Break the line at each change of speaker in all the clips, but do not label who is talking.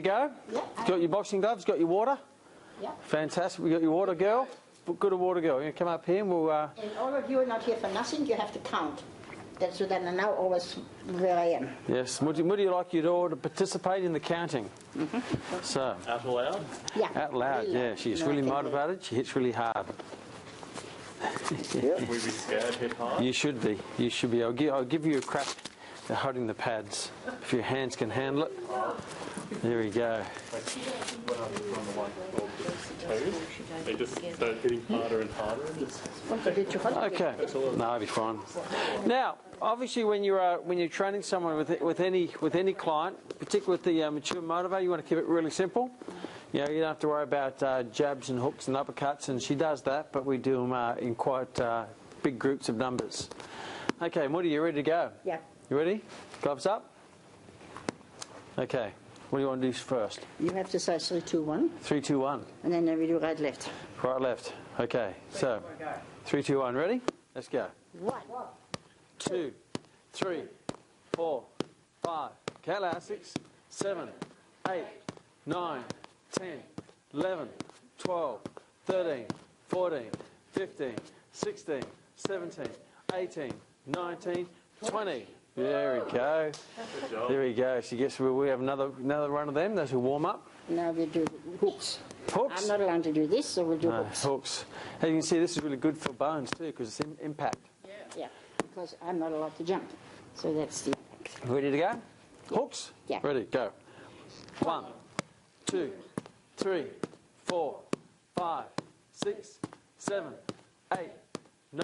to go?
Yeah.
Got your boxing gloves? Got your water?
Yeah.
Fantastic. We got your water, girl. Good water, girl. You come up here and we'll.
And all of you are not here for nothing. You have to count. That's so that I know always where I am.
Yes. Would you like you all to participate in the counting? So.
Out loud?
Yeah.
Out loud.
Really
Yeah.
loud.
She's
No,
really
I can
motivated. She hits really hard.
Would we be scared hit hard?
You should be. You should be. I'll give you a crack at holding the pads if your hands can handle it. There we go.
Like when I'm on the one or the toes, they just start hitting harder and harder. And just...
Want a bit too hot?
Okay. No, I'll be fine. Now, obviously, when you're training someone with any client, particularly with the mature motivator, you want to keep it really simple. You know, you don't have to worry about jabs and hooks and uppercuts, and she does that, but we do them in quite big groups of numbers. Okay, Moody, you ready to go?
Yeah.
You ready? Gloves up. Okay. What do you want to do first?
You have to say 3, 2, 1.
3, 2, 1.
And then we do right, left.
Right, left. Okay. So, 3, 2, 1. Ready? Let's go.
1,
2, 3, 4, 5. Count out. 6, 7, 8, 9, 10, 11, 12, 13, 14, 15, 16, 17, 18, 19, 20. There we go.
Good job.
There we go. She gets. We have another run of them. Those who warm up.
Now we do hooks.
Hooks.
I'm not allowed to do this, so we'll do
No,
hooks.
hooks. As you can see, this is really good for bones too because it's impact.
Yeah, because I'm not allowed to jump. So that's the impact.
Ready to go? Hooks?
Yeah.
Ready, go. 1, 2, 3, 4, 5, 6, 7, 8, 9,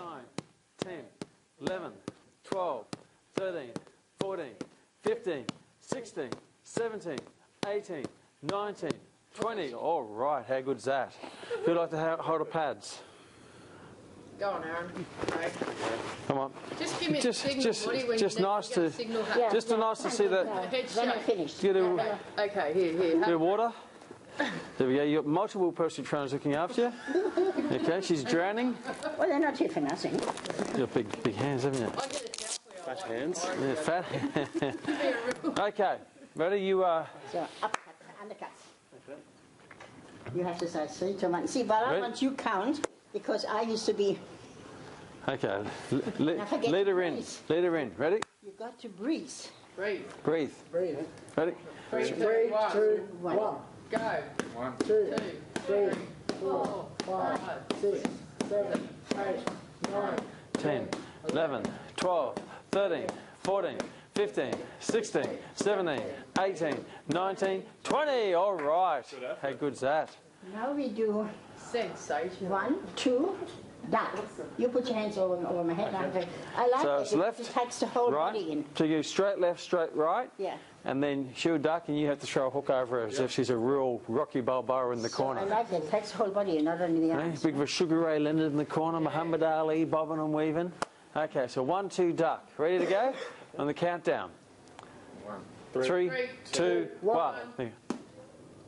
10, 11, 12, 13, 14, 15, 16, 17, 18, 19, 20. All right, how good's that? Who'd like to hold the pads?
Go on, Aaron. Right.
Come on.
Just give me a signal, Woody, when
just
you
nice
get a
to,
signal.
Yeah.
just to nice to see that.
Head
Then I'm
shake.
finished.
Get a
Okay, here.
bit of water. There we go. You've got multiple personal trainers looking after you. Okay, she's drowning.
Well, they're not here for nothing.
You've got big hands, haven't you?
I'll get a towel for you.
Fat hands.
Yeah, fat. Okay, ready? You
So uppercut, undercuts. You have to say 3, 2, 1. See, but I
Right.
want you count because I used to be.
okay.
Now forget
Lead her
to
in.
breathe.
Lead her in. Ready?
You got to breathe.
Breathe.
Breathe. Ready?
3, 2, 1. Go.
1,
2,
3,
3, 4, 5,
6, 7, 8, 9,
10, 11, 12, 13, 14, 15, 16, 17, 18, 19, 20. All right. How good's that?
Now we do
Sensation.
1, 2, duck. You put your hands over my head. I like
So
it.
it's
It
left,
takes the whole
right.
body in.
So you go straight left, straight right.
Yeah.
And then she'll duck and you have to throw a hook over her as if she's a real Rocky Balboa in the
I
corner.
like it. It takes the whole body in, not only the
Eh?
arms.
Big of a Sugar Ray Leonard in the corner, Muhammad Ali bobbing and weaving. Okay, so 1, 2, duck. Ready to go? On the countdown. 3, 2, 1. There you go.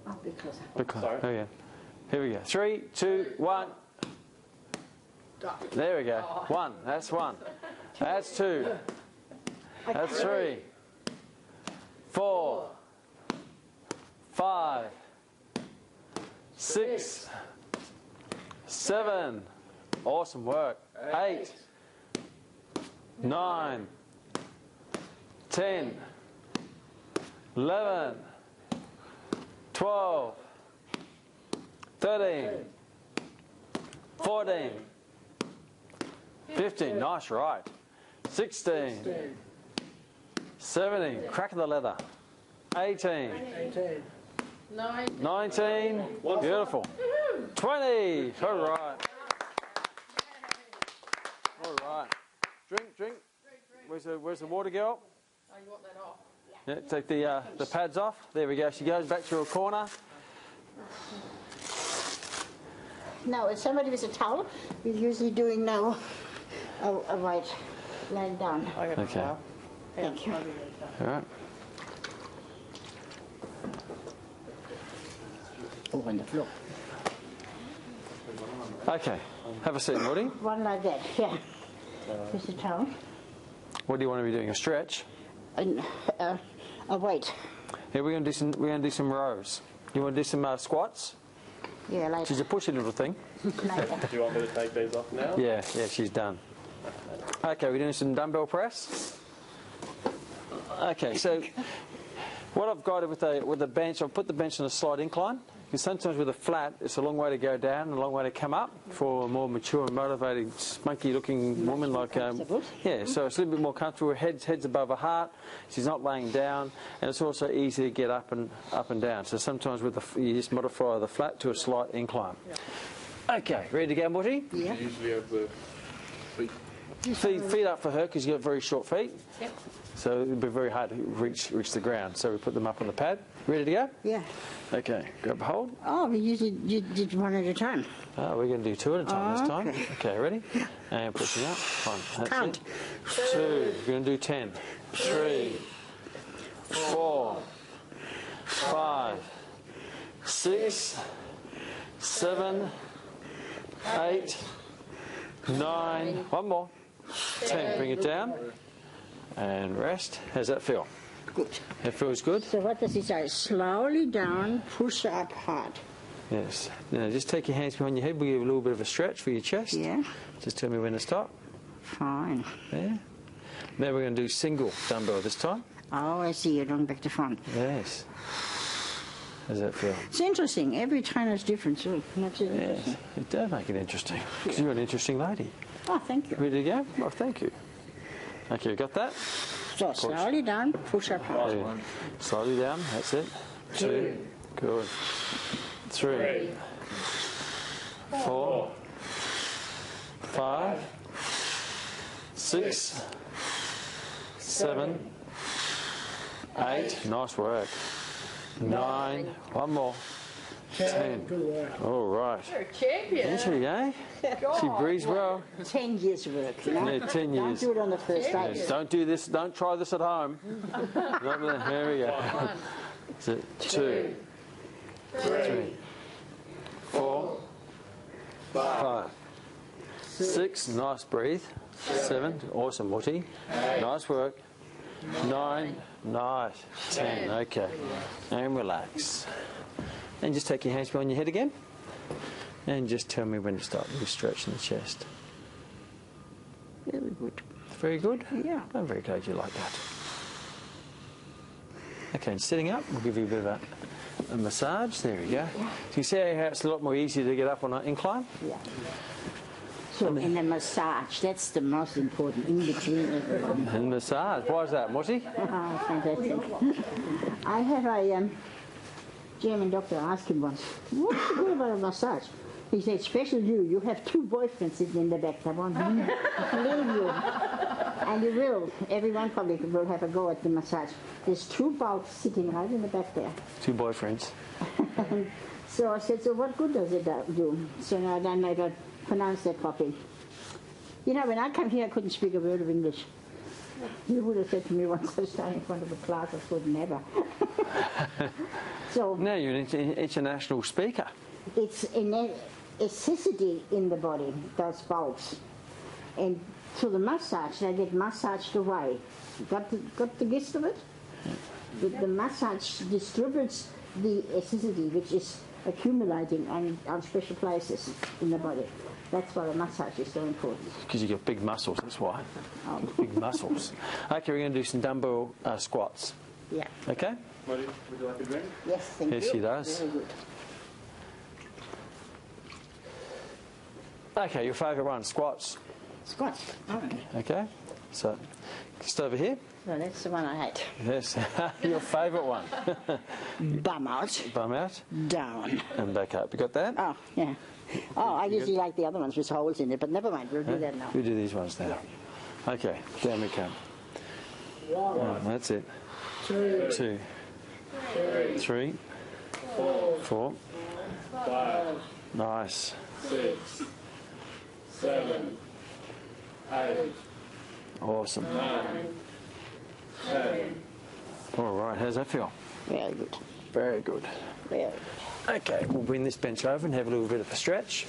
Oh, be closer.
Bit closer.
Sorry.
There we go. Here we go. 3, 2, 1. There we go. 1. That's 1. That's 2. That's 3. 4. 5. 6. 7. Awesome work. 8. 9. 10. 11. 12. 13. 14. 15. Nice, right. 16. 17. Crack of the leather. 18.
9.
19. Beautiful. 20. All right. All right. Drink. Where's the water girl?
Oh, you want that off?
Yeah, take the pads off. There we go. She goes back to her corner.
Now, if somebody with a towel, we're usually doing now a white lying down.
Okay.
Thank you.
All right.
Oh, on the floor.
Okay. Have a seat, Woody.
One like that, yeah. With a towel.
What do you want to be doing? A stretch?
And, a weight.
Here we're going to do some rows. You want to do some squats?
Yeah, like
She's a pushy little thing.
Do you want me to take these off now?
Yeah, she's done. Okay, we're doing some dumbbell press. Okay, so what I've got with the bench, I've put the bench on a slight incline. Because sometimes with a flat, it's a long way to go down and a long way to come up for a more mature and motivated, spunky-looking woman like. Yeah, so it's a little bit more comfortable. Head's above her heart. She's not laying down, and it's also easy to get up and down. So sometimes you just modify the flat to a slight incline. Okay, ready to go, Morty?
yeah.
You usually have the feet.
Feet up for her because you've got very short feet.
Yep.
So it'd be very hard to reach the ground. So we put them up on the pad. Ready to go?
Yeah.
Okay, grab a hold.
Oh, we usually did one at a time.
Oh, we're going to do two at a time this time.
Okay.
Okay, ready? And pushing up. One. That's
Count.
it. 2. We're going to do 10. 3, 4, 5, 6, 7, 8, 9. One more. 10. Bring it down. And rest. How's that feel?
Good.
It feels good?
So what does it say? Slowly down, push up hard.
Yes. Now just take your hands behind your head. We'll give a little bit of a stretch for your chest.
Yeah.
Just tell me when to stop.
Fine.
There. Now we're going to do single dumbbell this time.
Oh, I see. You're going back to front.
Yes. How does that feel?
It's interesting. Every trainer is different, so that's it.
Yes. It does make it interesting. Because you're an interesting lady.
Oh, thank you.
Ready to go? Oh, thank you. Okay, you got that?
So slowly down, push up hard.
Yeah. Slowly down. That's it. 2. Good. 3. 4. 5. 6. 7. 8. Nice work. 9. One more. 10. All right.
You're a champion.
There she go. She breathes well.
10 years work, you know?
Yeah, 10
Don't
years.
do it on the first day.
Yes, don't do this. Don't try this at home. Here we go. 2, 3, 4, 5, 6. Nice breathe. 7. Awesome, Morty. Nice work. 9. Nice. 10. Okay. And relax. And just take your hands behind your head again. And just tell me when to stop. We're stretching the chest.
Very good.
Very good?
Yeah.
I'm very glad you like that. Okay, and sitting up, we'll give you a bit of a massage. There we go. So you see how it's a lot more easier to get up on an incline?
Yeah. So in the massage, that's the most important in between everyone.
And massage. Why is that, Morty?
Oh, fantastic. I have a German doctor asked him once, what's the good about a massage? He said, especially you have 2 boyfriends sitting in the back. They won't leave you. And you will. Everyone probably will have a go at the massage. There's 2 bulbs sitting right in the back there.
2 boyfriends.
So I said, so what good does it do? So now I don't know if I pronounce that properly. You know, when I come here, I couldn't speak a word of English. You would have said to me once I was standing in front of a class, I would never. So
Now you're an international speaker.
it's a necessity in the body, those bulbs. And through the massage, they get massaged away. Got the gist of it? The massage distributes the acidity, which is accumulating on special places in the body. That's why the massage is so important.
Because you've got big muscles, that's why. Big muscles. Okay, we're going to do some dumbbell squats.
Yeah.
Okay?
Would you like a drink?
Yes, thank you.
Yes, she does.
Very good.
Okay, your favourite one, squats.
Squats. All right.
Okay? So, just over here.
So that's the one I hate.
Yes, your favourite one.
Bum out,
Bum out
down.
and back up. You got that?
Oh, yeah. Oh, I usually like the other ones with holes in it, but never mind. We'll do that now.
We'll do these ones now. Okay, down we come. That's it. 2, 3, 4,
5,
nice.
6, 7, 8,
Awesome.
9, 10.
All right, how's that feel?
Very good.
Very good.
Very good.
Okay, we'll bring this bench over and have a little bit of a stretch.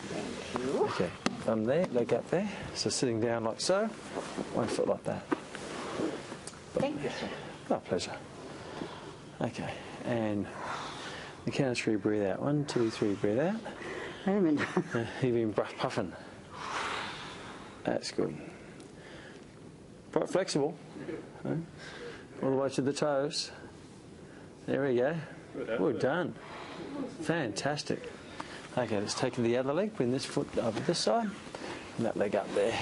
Thank you.
Okay, thumb there, leg up there. So sitting down like so, 1 foot like that.
Thank you, sir.
Oh, pleasure. Okay, and the count of 3, breathe out. 1, 2, 3, breathe out.
Wait a minute.
You've been puffing. That's good. Quite flexible. Huh? All the way to the toes. There we go. Well done. Fantastic. Okay, let's take the other leg, bring this foot over this side, and that leg up there.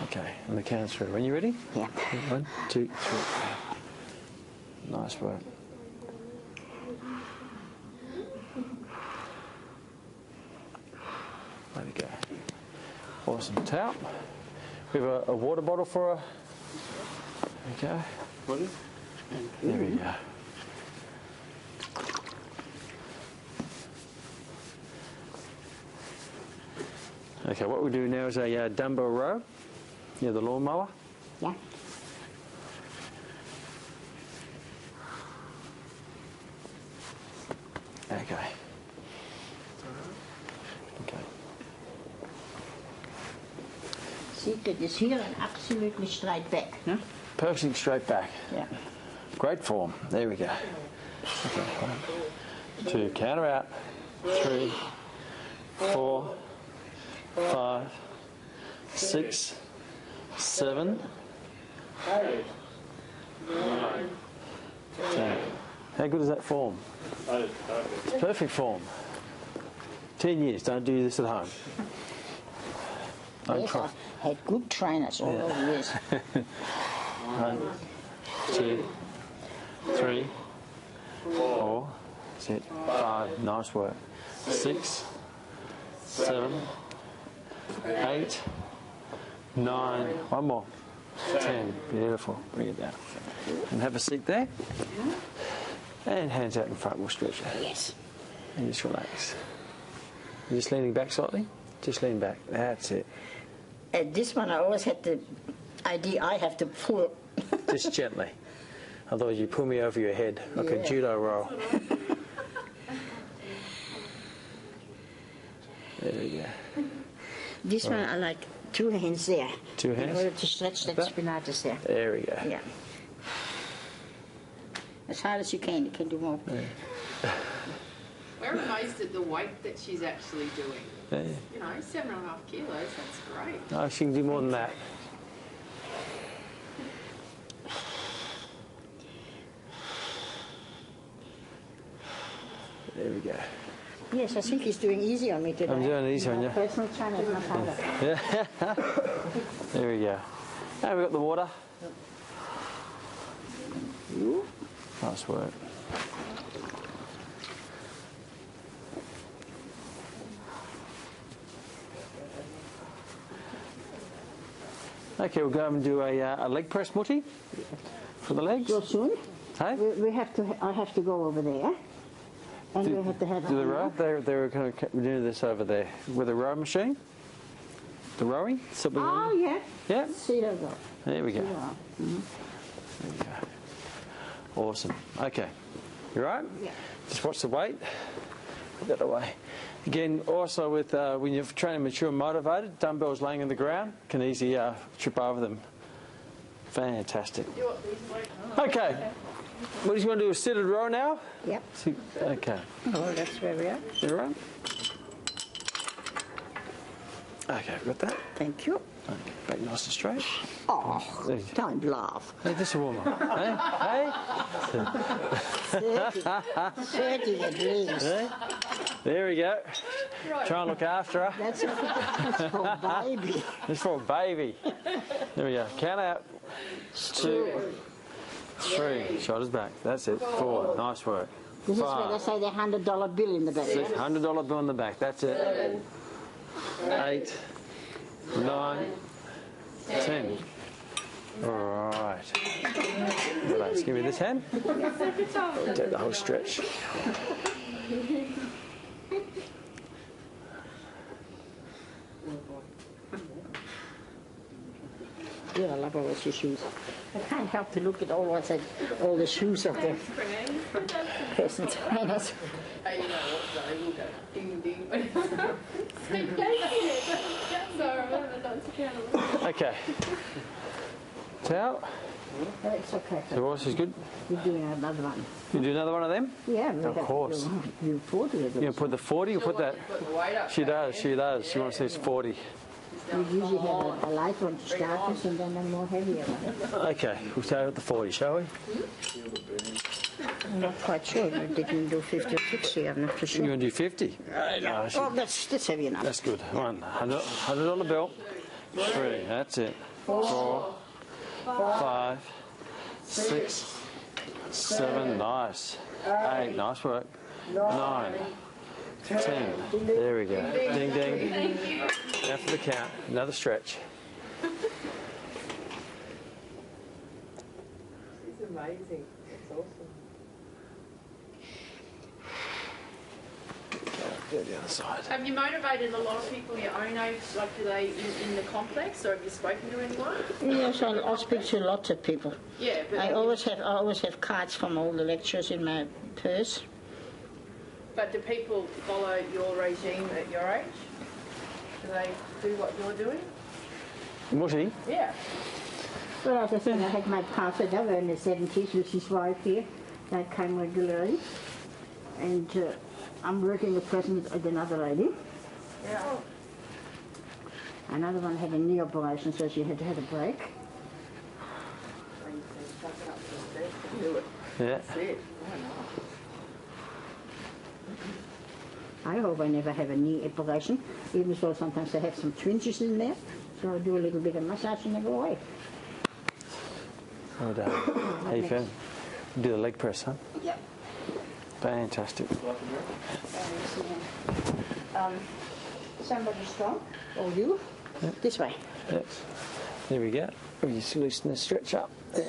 Okay, on the count of 3. When you ready?
Yeah.
1, 2, 3. Nice work. There we go. Awesome. Towel. We have a water bottle for her. There we go.
What is?
There we go. Okay, what we'll do now is a dumbbell row. The lawnmower.
Yeah.
Okay. Okay.
Secret is here and absolutely straight back. Huh?
Perfect straight back.
Yeah.
Great form. There we go. Okay. 1, 2, counter out. 3, 4, 5, 6, 7,
8,
10. How good is that form?
That is perfect.
It's perfect form. 10 years. Don't do this at home. Don't
Yes,
try.
I've had good trainers all over the years.
1, 2, 3, 4, that's it. 5, nice work. 6, 7, 8, 9, one more. 10, beautiful. Bring it down. And have a seat there. And hands out in front, we'll stretch it.
Yes.
And just relax. You're just leaning back slightly? Just lean back. That's it.
At this one, I always had the idea I have to pull.
Just gently. Otherwise, you pull me over your head like a judo roll. There we go.
This one, I like 2 hands there.
2
In
hands?
order to stretch that
That?
spinatus there.
There we go.
Yeah. As hard as you can do more.
We're amazed at the weight that she's actually doing.
Yeah.
You know, 7.5 kilos, that's great.
No, she can do more than that. There we go.
Yes, I think he's doing easy on me today.
I'm doing easy on you.
Personal trainer is my father.
Yeah. There we go. Now we've got the water. Nice work. Okay, we'll go and do a leg press, Mutti, for the legs.
Real soon.
Hey?
We have to. I have to go over there, and we have to have.
Do the row? They're going to do this over there with a row machine. The rowing. Something.
Oh yeah.
Yeah.
See there go.
There we go.
Yeah.
There we go. Awesome. Okay. You right?
Yeah.
Just watch the weight. Put that away. Again, also with when you're training mature and motivated, dumbbells laying on the ground can easily trip over them. Fantastic.
You want these weights?
Okay. What do you want to do? A seated row now?
Yep.
Okay.
Oh, that's where we are.
You right? Okay, we've got that.
Thank you.
Okay, back nice and straight.
Oh,
There you go.
don't laugh.
Hey, this is a warm up. Hey?
30 at least.
Hey? There we go. Try and look after her.
That's for baby.
This for a baby. There we go. Count out. 2, 3. Shoulders back. That's it. 4. Nice work.
This is where
5.
they say the $100 bill in the back.
$100 bill in the back. That's it. 8, 9, 10. All right. Relax. Give me this hand. Take the whole stretch.
Yeah, I love all those shoes. I can't help to look at all the shoes of the personal trainers.
Hey, you know what, though? We'll go ding ding. Sorry, that's accountable.
Okay. Towel.
Oh, it's okay.
The horse is good.
You're doing another one.
You do another one of them?
Yeah,
Of course.
You 40 of
You
them.
put the 40, you put that.
Put the weight up.
She does, she does. She wants this 40.
We usually have a light one to start with and then a more heavier one.
Okay, we'll start with the 40, shall we?
I'm not quite sure. Did you do 50 or 60? I'm not too
You
sure.
want to do 50? No,
Oh, that's heavy enough.
that's good. 100 on the belt. 3, that's it. 4, 5, 6, 7, nice. 8, nice work. 9, 10. There we go. Ding, ding. Now for the count. Another stretch.
It's amazing. It's awesome.
Do the other side.
Have you motivated a lot of people your own age, like do they in the complex, or have you spoken to anyone?
Yes, I speak to lots of people.
Yeah, but
I always have cards from all the lectures in my purse.
but do people follow your regime at your age? Do they do what you're doing?
Mushy?
Yeah.
Well, as I said, I had my pastor over in the 70s with his wife here. They came regularly. And I'm working at present with another lady.
Yeah.
Another one had a knee operation, so she had to have a break.
So you can chuck it up to the desk and do it.
Yeah.
That's it.
I hope I never have a knee operation, even though sometimes I have some twinges in there. So I do a little bit of massage and they go away.
Well done. How you feeling? Do the leg press, huh?
Yep.
Fantastic.
Somebody strong? Or you?
Yep.
This way.
Yep. There we go. We just loosen the stretch up. There.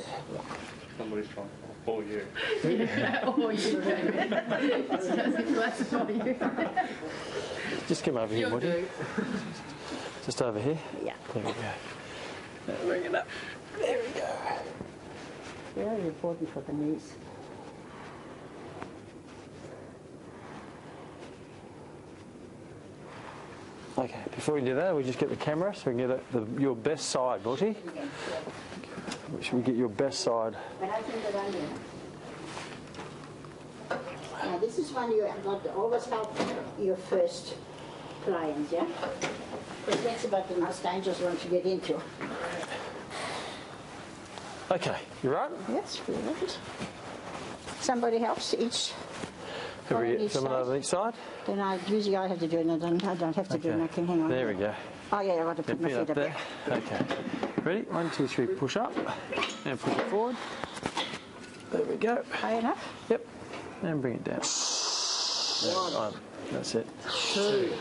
Somebody's trying to pull you.
Or you can. That's for you.
Just come over here,
You'll
would you?
do.
Just over here.
Yeah.
There we go. Now bring it up. There we go.
Very important for the knees.
Okay, before we do that, we just get the camera so we can get your best side, Morty. Should we get your best side?
But I think that I'm here. Now this is one you have got to always help your first clients, yeah? Because that's about the most dangerous one to get into.
Okay, you right?
Yes, good. Somebody helps each.
Have we
on
get
each
someone
side.
over each side?
Then usually I have to do it, and I don't have to do it. I can hang on.
There we go.
Oh yeah, I've got to put my
Feet
feet
up
up
there.
there.
Okay. Ready? 1, 2, 3, push up. And push it forward. There we go.
High enough?
Yep. And bring it down. One. That's it. 2,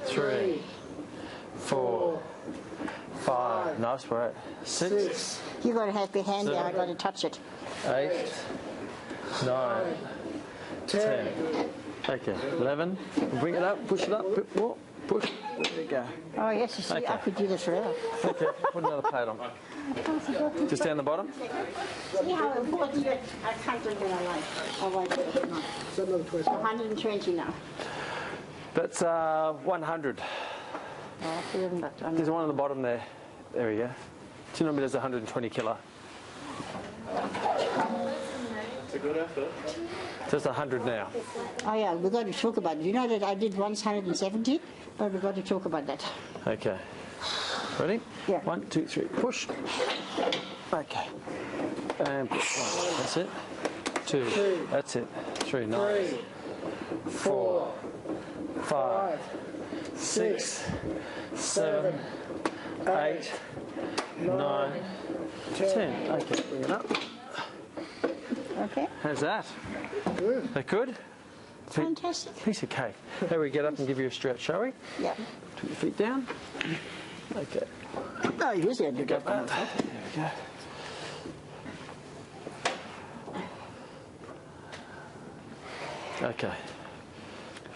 3, 4, 5. Nice work. 6,
You got to have your hand there. I got to touch it.
8, 9, 10. Okay, 11. Bring it up, push it up, bit more, push. There we go.
Oh yes, you see, I
Okay.
could do this forever.
Okay, put another plate on. Just down the bottom.
See how important it is? I can't drink it alive. Oh, wait, wait, no. It's 120 now.
That's 100.
Oh, I feel that.
There's one on the bottom there. There we go. Do you know there's 120 kilo?
It's a good effort.
Just 100 now.
Oh yeah, we've got to talk about it. You know that I did once 170, but we've got to talk about that.
Okay. Ready?
Yeah.
1, 2, 3, push. Okay. And push. 1. That's it. 2. That's it. 3. Nice. 4. 5. 6. 7. 8. 9. 10. Okay, bring it up.
Okay,
How's that? Good. That good?
fantastic.
Piece of cake. How we get up and give you a stretch, shall we?
Yeah.
Put your feet down. Okay.
Oh, usually I do
Got
that.
that. There we go. Okay.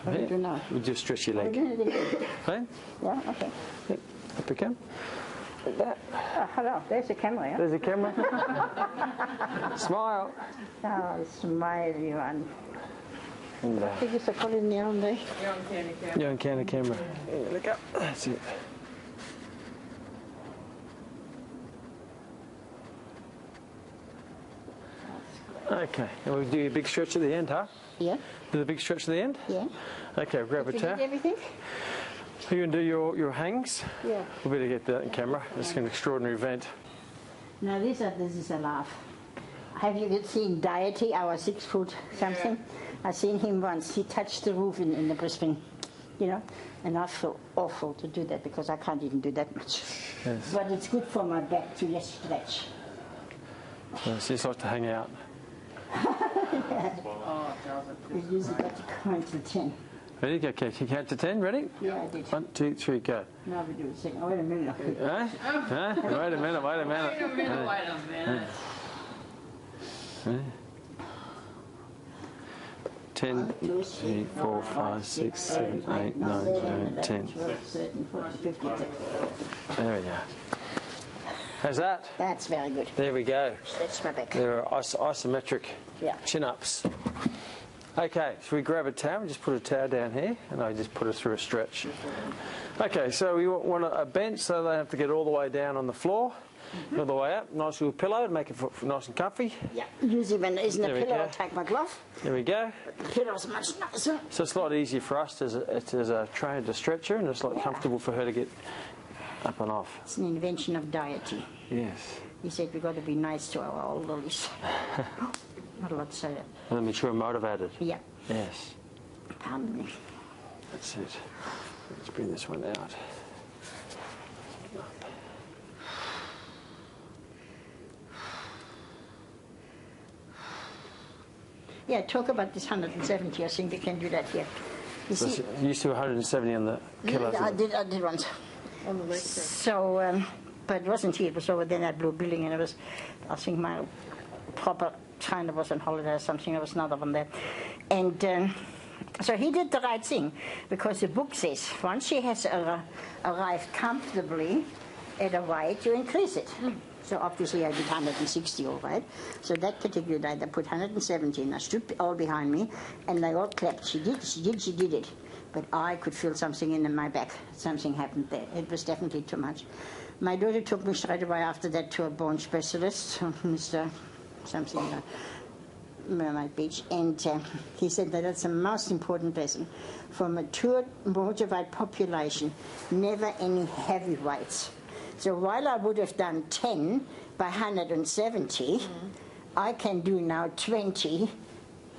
What do you do now?
We'll just stretch your
We're
leg.
doing it again.
Okay?
Yeah, okay.
Yep. Up you come. Like that.
Oh, hello, there's the camera, yeah?
There's the camera. Smile.
Oh, smile, you one.
And
I think it's a calling down there.
You're on camera, camera.
you're on camera, camera. There, look up. That's it. Okay, and we'll do a big stretch at the end, huh?
Yeah,
Do the big stretch at the end?
yeah.
Okay, grab a
You
towel.
did everything?
Are you going to do your hangs?
Yeah.
We better get that in camera. It's an extraordinary event.
Now this is a laugh. Have you seen Deity, our 6 foot something? I seen him once. He touched the roof in the Brisbane, you know, and I feel awful to do that because I can't even do that much.
Yes.
But it's good for my back to just stretch.
So she just likes to hang out.
Oh, it doesn't.
We usually got to count to 10.
Ready? Go, okay, you count to 10. Ready?
Yeah, I did.
1, 2, 3, go.
Now we do a second. Oh, wait a minute.
Huh? Huh? Wait a minute, wait a minute.
Wait a minute.
10, 3, 4, 5, 6, 7, 8, 9, 9, 10.
12, 13, 14, 15.
There we go. How's that?
That's very good.
There we go.
Stretch my back.
There are isometric
Yeah.
chin-ups. Okay, so we grab a towel, just put a towel down here, and I just put it through a stretch. Okay, so we want a bench so they have to get all the way down on the floor, all the way up. Nice little pillow to make it nice and comfy.
Yeah. Usually when there isn't a
There we
pillow,
go.
I take my glove.
There we go.
The pillow's much nicer.
So it's a lot easier for us as a trainer to stretch her, and it's a lot comfortable for her to get up and off.
It's an invention of Deity.
Yes.
He said we've got to be nice to our old lilies. Not a lot to say that.
And then be sure motivated.
Yeah.
Yes.
Pardon me.
That's it. Let's bring this one out.
Yeah, talk about this 170. I think we can do that here. You
So
see,
it's used to 170 on the kilos.
I did once.
On the leg.
So, but it wasn't here. It was over there at Blue Building, and it was, I think my proper trainer was on holiday or something. There was another one there, and so he did the right thing because the book says once she has arrived comfortably at a weight, you increase it. So obviously I did 160, all right. So that particular day, they put 170, and I stood all behind me, and they all clapped. She did it. But I could feel something in my back. Something happened there. It was definitely too much. My daughter took me straight away after that to a bone specialist, Mr. something, Mermaid Beach, and he said that that's the most important lesson. For a mature, motivated population, never any heavy weights. So while I would have done 10 by 170, I can do now 20.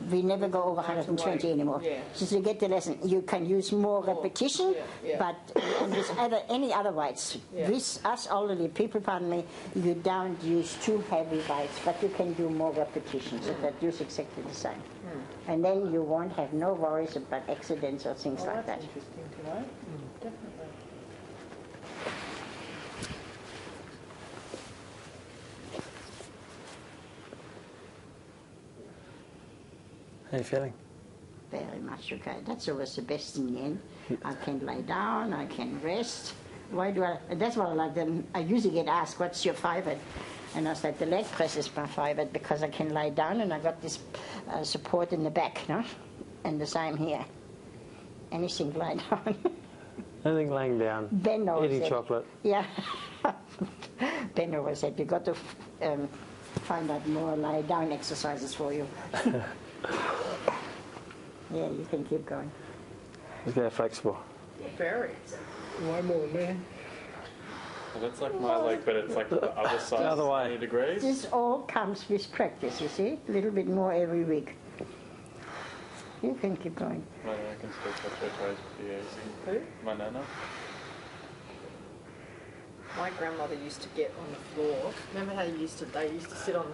We never go over 120 anymore.
Yeah.
So you get the lesson. You can use more repetition,
Yeah.
but and with any other weights.
Yeah.
With us elderly people, pardon me, you don't use too heavy weights, but you can do more repetitions. So that is exactly the same. And then you won't have no worries about accidents or things like that.
Interesting to know. Definitely.
How are you feeling?
Very much okay. That's always the best in the end. I can lay down, I can rest. Why do I? That's what I like. Then I usually get asked, "What's your favourite?" And I said, "The leg press is my favourite because I can lay down and I got this support in the back, no? And the same here. Anything lie down."
Anything laying down?
Ben always
Eating
said,
chocolate?
Yeah. Ben always said, "You got to find out more lie down exercises for you." Yeah, you can keep going.
It's very flexible.
Very.
Way more than me.
Well, that's like my leg, but it's like the other side,
The other way.
90 degrees.
This all comes with practice, you see? A little bit more every week. You can keep going.
My nana can still touch her toes pretty easy.
Who?
My nana.
My grandmother used to get on the floor. Remember how they used to sit on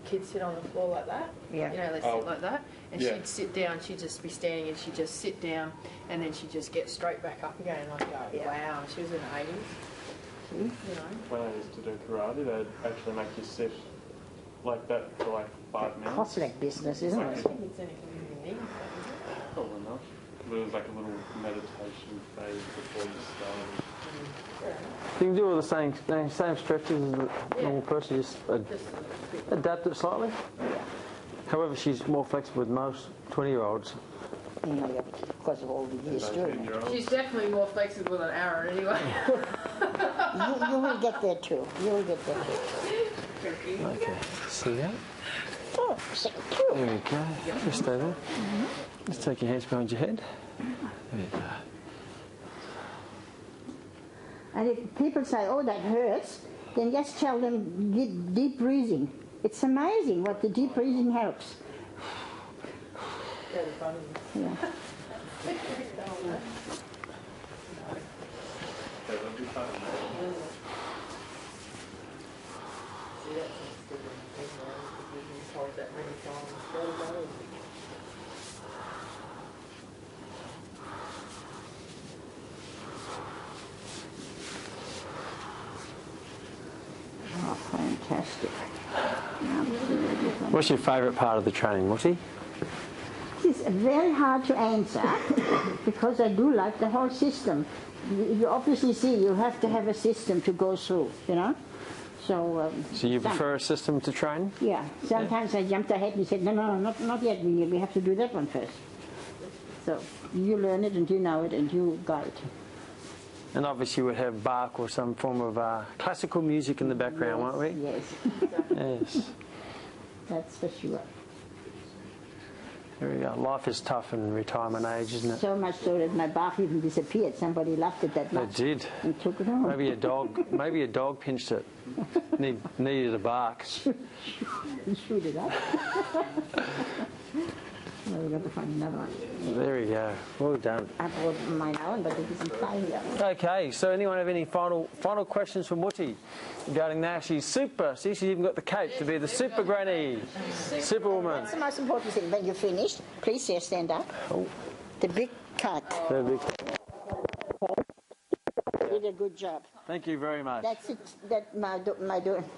kids sit on the floor like that?
Yeah.
You know, they
Oh.
sit like that. And
Yeah.
she'd sit down, she'd just be standing and she'd just sit down and then she'd just get straight back up again. And I'd go,
Yeah.
wow, she was in the 80s. You know.
When I used to do karate, they'd actually make you sit like that for like 5 minutes.
Cross-leg business, isn't
I don't
it?
think it's anything you need, is it?
Probably not. But it was like a little meditation phase before you started.
You can do all the same stretches as a normal person, just
Just a bit.
adapt it slightly. However, she's more flexible with most 20-year-olds.
You know, yeah, because of all the years doing it.
She's definitely more flexible than Aaron anyway.
You will get there too. You will get there too.
Okay, see that?
Oh, Thank you.
There we go. Just stay there. Just take your hands behind your head. There you go.
And if people say, oh, that hurts, then just tell them deep breathing. It's amazing what the deep breathing helps. Yeah. Oh, fantastic.
What's your favourite part of the training, Mutti?
It's very hard to answer because I do like the whole system. You obviously see you have to have a system to go through, you know. So
You prefer a system to train?
yeah. Sometimes I jumped ahead and said, no, not yet. We have to do that one first. So you learn it and you know it and you got it.
And obviously we'd have Bach or some form of classical music in the background, won't we?
Yes.
Yes.
That's for sure.
There we go. Life is tough in retirement age, isn't it?
So much so that my Bach even disappeared. Somebody loved it that
They
much
did.
and took it home.
Maybe a dog pinched it. Needed a bark.
And shoot it up. Well, we've got to find another one.
There we go. Well done.
I brought mine own, but it isn't fly here.
Okay, so anyone have any final questions for Mutti regarding that? She's super. See, she's even got the cape to be the super granny, superwoman.
That's the most important thing. When you're finished, please here, stand up.
Oh.
The big cut.
Very big.
Did a good job.
Thank you very much.
That's it. That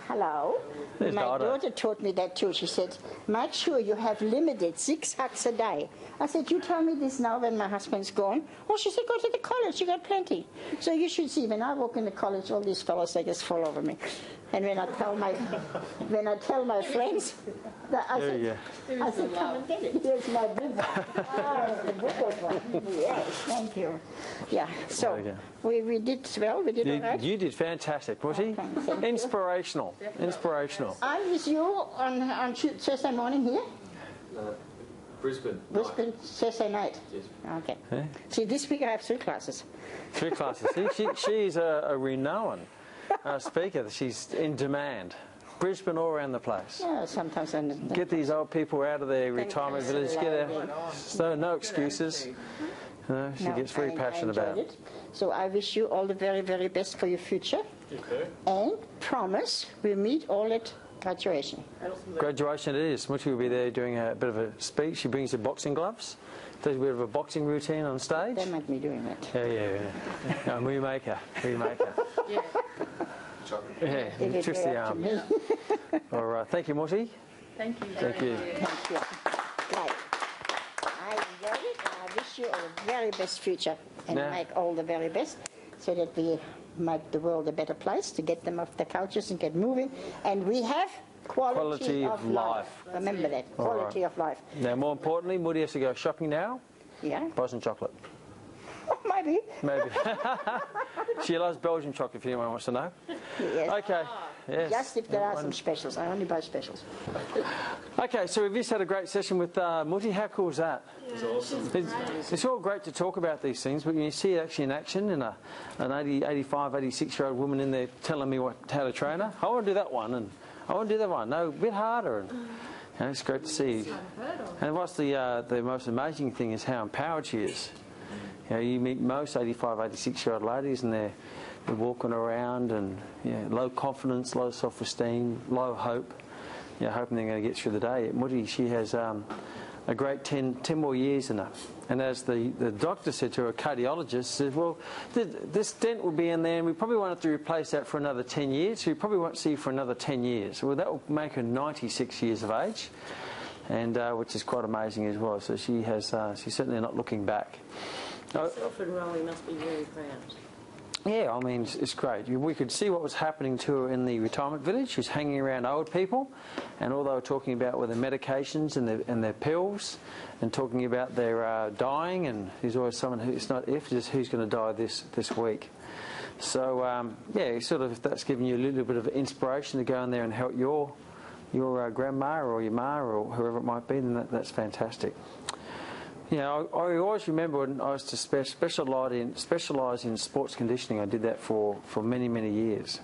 hello.
There's
My
Dada.
daughter taught me that too. She said, make sure you have limited 6 hugs a day. I said, you tell me this now when my husband's gone. Oh, she said, go to the college. You got plenty. So you should see, when I walk in the college, all these fellows, they just fall over me. And when I tell my friends, that I
There you
said, come and get it. Here's my book. The book one. Yes, thank you. Yeah, so
There
we did well. We did all right.
You did fantastic, Mutti.
Thank you.
Inspirational. Inspirational.
I'm with you on Thursday morning here.
Brisbane.
Brisbane, Thursday night.
Yes.
Okay.
Yeah.
See, this week I have 3 classes.
3 classes. See, she's a renowned speaker. She's in demand. Brisbane all around the place.
Yeah, sometimes I
Get these old people out of their retirement village. Get out. No excuses. She gets very passionate about it.
So I wish you all the very, very best for your future.
Okay.
And promise we'll meet all at graduation.
Graduation it is. Mutti will be there doing a bit of a speech. She brings her boxing gloves. Does a bit of a boxing routine on stage.
They might be doing that.
Yeah. We make her.
Yeah.
Yeah,
If it
twist
were
the
up to
arm.
me.
All right. Thank you, Mutti.
Thank you.
Thank you.
Thank you. Right. I enjoyed it, and I wish you all the very best future, and
Yeah.
make all the very best, so that we make the world a better place, to get them off the couches and get moving. And we have quality of life. Remember that.
All
Quality
right.
of life.
Now, more importantly, Mutti has to go shopping now.
Yeah?
Buy some chocolate.
Maybe.
Maybe. She loves Belgian chocolate, if anyone wants to know.
Yes.
Okay. Yes.
Just if there are some specials. I only buy specials.
Okay, so we've just had a great session with Mutti. How cool is that?
It's awesome.
It's all great to talk about these things, but when you see it actually in action, and an 80, 85, 86-year-old woman in there telling me how to train her, I want to do that one, and I want to do that one. No, a bit harder. And it's great to see. And what's the most amazing thing is how empowered she is. You meet most 85, 86-year-old ladies, and they're walking around and low confidence, low self-esteem, low hope, hoping they're going to get through the day. At Mutti, she has a great 10 more years in her. And as the doctor said to her, a cardiologist, said, well, this stent will be in there, and we probably won't have to replace that for another 10 years, so we probably won't see you for another 10 years. Well, that will make her 96 years of age, and which is quite amazing as well. So she's certainly not looking back.
Yourself and Rowie must be very proud.
Yeah, I mean, it's great. We could see what was happening to her in the retirement village. She was hanging around old people, and all they were talking about were their medications and their pills, and talking about their dying, and there's always someone who, it's not if, just who's going to die this week. So, sort of that's giving you a little bit of inspiration to go in there and help your grandma or your ma or whoever it might be, then that's fantastic. You know, I always remember when I was to specialise in sports conditioning. I did that for many, many years.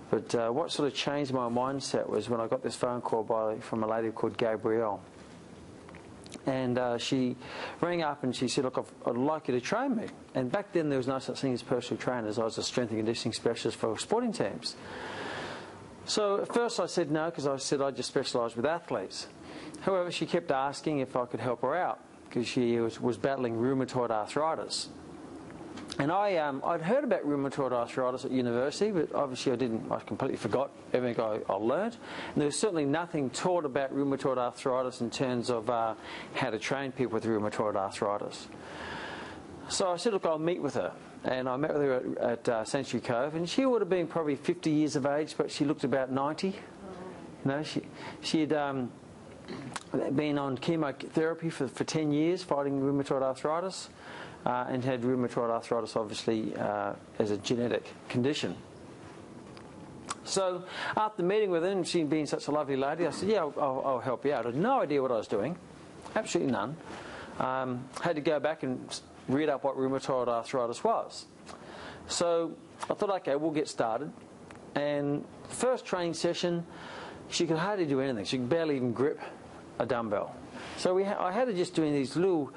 But what sort of changed my mindset was when I got this phone call from a lady called Gabrielle. And she rang up and she said, look, I'd like you to train me. And back then there was no such thing as personal trainers. I was a strength and conditioning specialist for sporting teams. So at first I said no, because I said I just specialise with athletes. However, she kept asking if I could help her out, because she was battling rheumatoid arthritis. And I'd heard about rheumatoid arthritis at university, but obviously I completely forgot everything I learned. And there was certainly nothing taught about rheumatoid arthritis in terms of how to train people with rheumatoid arthritis. So I said, look, I'll meet with her. And I met with her at Century Cove, and she would have been probably 50 years of age, but she looked about 90. You know, she'd been on chemotherapy for 10 years fighting rheumatoid arthritis, and had rheumatoid arthritis obviously as a genetic condition. So after meeting with her, and she being such a lovely lady, I said, yeah, I'll help you out. I had no idea what I was doing, absolutely none. Had to go back and read up what rheumatoid arthritis was. So I thought, okay, we'll get started. And the first training session, she could hardly do anything. She could barely even grip a dumbbell. So I had her just doing these little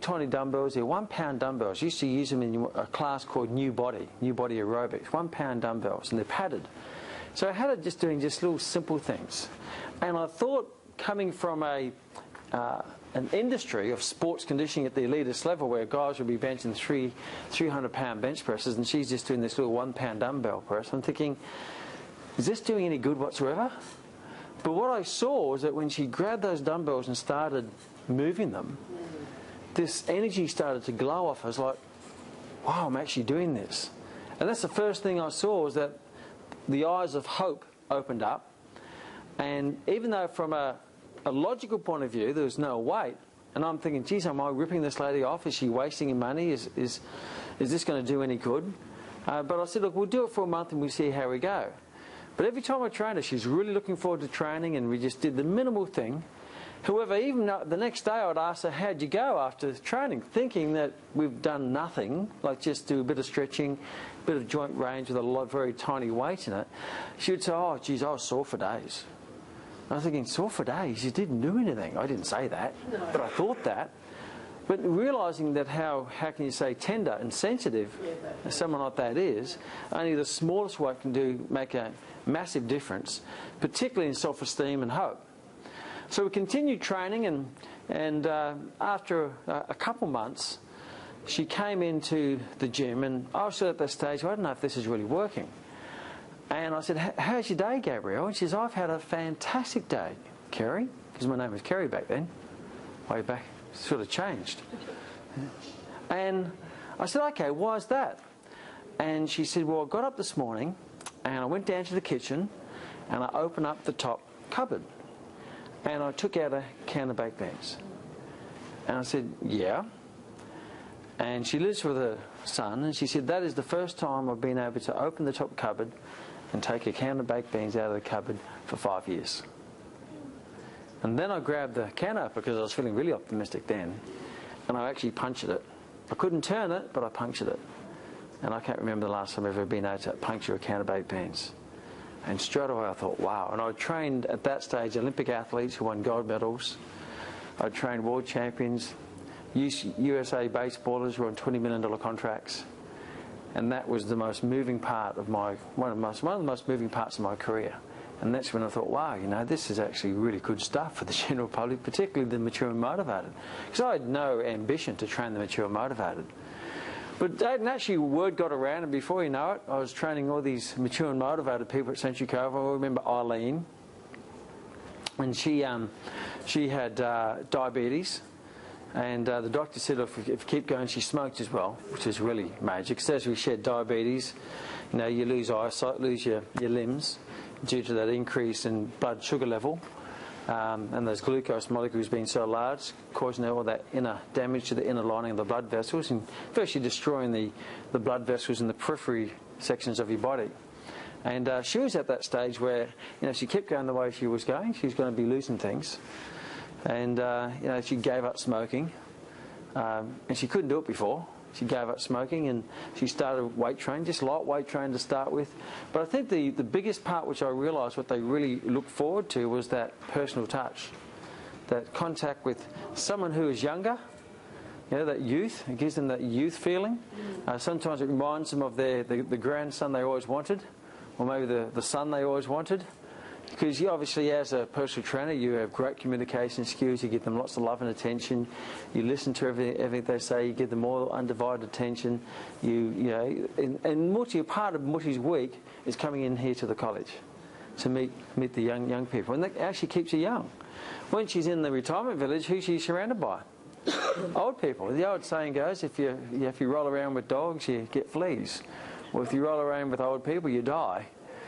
tiny dumbbells. They're 1 pound dumbbells. I used to use them in a class called New Body Aerobics. 1 pound dumbbells, and they're padded. So I had her just doing just little simple things. And I thought, coming from an industry of sports conditioning at the elitist level, where guys would be benching 300 pound bench presses, and she's just doing this little 1 pound dumbbell press, I'm thinking, is this doing any good whatsoever? But what I saw was that when she grabbed those dumbbells and started moving them, this energy started to glow off. I was like, wow, I'm actually doing this. And that's the first thing I saw, was that the eyes of hope opened up. And even though from a logical point of view there was no weight, and I'm thinking, geez, am I ripping this lady off? Is she wasting money? Is this going to do any good? But I said, look, we'll do it for a month and we'll see how we go. But every time I trained her, she's really looking forward to training, and we just did the minimal thing. However, even the next day I'd ask her, how'd you go after training? Thinking that we've done nothing, like just do a bit of stretching, a bit of joint range with a very tiny weight in it. She would say, oh, geez, I was sore for days. I was thinking, sore for days? You didn't do anything. I didn't say that, but I thought that. But realising that how can you say tender and sensitive as someone like that is, only the smallest weight can make a massive difference, particularly in self-esteem and hope. So we continued training, and after a couple months, she came into the gym, and I was at that stage, I don't know if this is really working. And I said, how's your day, Gabrielle? And she says, I've had a fantastic day, Kerry, because my name was Kerry back then, way back, sort of changed. And I said, okay, why is that? And she said, well, I got up this morning, and I went down to the kitchen, and I opened up the top cupboard, and I took out a can of baked beans. And I said, yeah. And she lives with her son, and she said, that is the first time I've been able to open the top cupboard and take a can of baked beans out of the cupboard for 5 years. And then I grabbed the can opener, because I was feeling really optimistic then, and I actually punctured it. I couldn't turn it, but I punctured it. And I can't remember the last time I've ever been able to puncture a can of baked beans. And straight away I thought, wow. And I trained at that stage Olympic athletes who won gold medals. I trained world champions, USA baseballers who were on $20 million contracts. And that was the most moving part of one of the most moving parts of my career. And that's when I thought, wow, this is actually really good stuff for the general public, particularly the mature and motivated. Because I had no ambition to train the mature and motivated. But actually, word got around, and before you know it, I was training all these mature and motivated people at Century Cove. I remember Eileen, and she had diabetes, and the doctor said, if you keep going, she smoked as well, which is really major, because as we shed diabetes, you lose eyesight, lose your limbs due to that increase in blood sugar level. And those glucose molecules being so large, causing all that inner damage to the inner lining of the blood vessels, and virtually destroying the blood vessels in the periphery sections of your body. And she was at that stage where, she kept going the way she was going. She was going to be losing things. And, she gave up smoking. And she couldn't do it before. She gave up smoking and she started weight training, just light weight training to start with. But I think the biggest part which I realised what they really looked forward to was that personal touch, that contact with someone who is younger, that youth. It gives them that youth feeling. Sometimes it reminds them of the grandson they always wanted, or maybe the son they always wanted. Because you obviously, as a personal trainer, you have great communication skills. You give them lots of love and attention. You listen to everything they say. You give them all undivided attention. And Muti, part of Muti's week is coming in here to the college to meet the young people, and that actually keeps you young. When she's in the retirement village, who's she surrounded by? Old people. The old saying goes, if you roll around with dogs, you get fleas. Or if you roll around with old people, you die.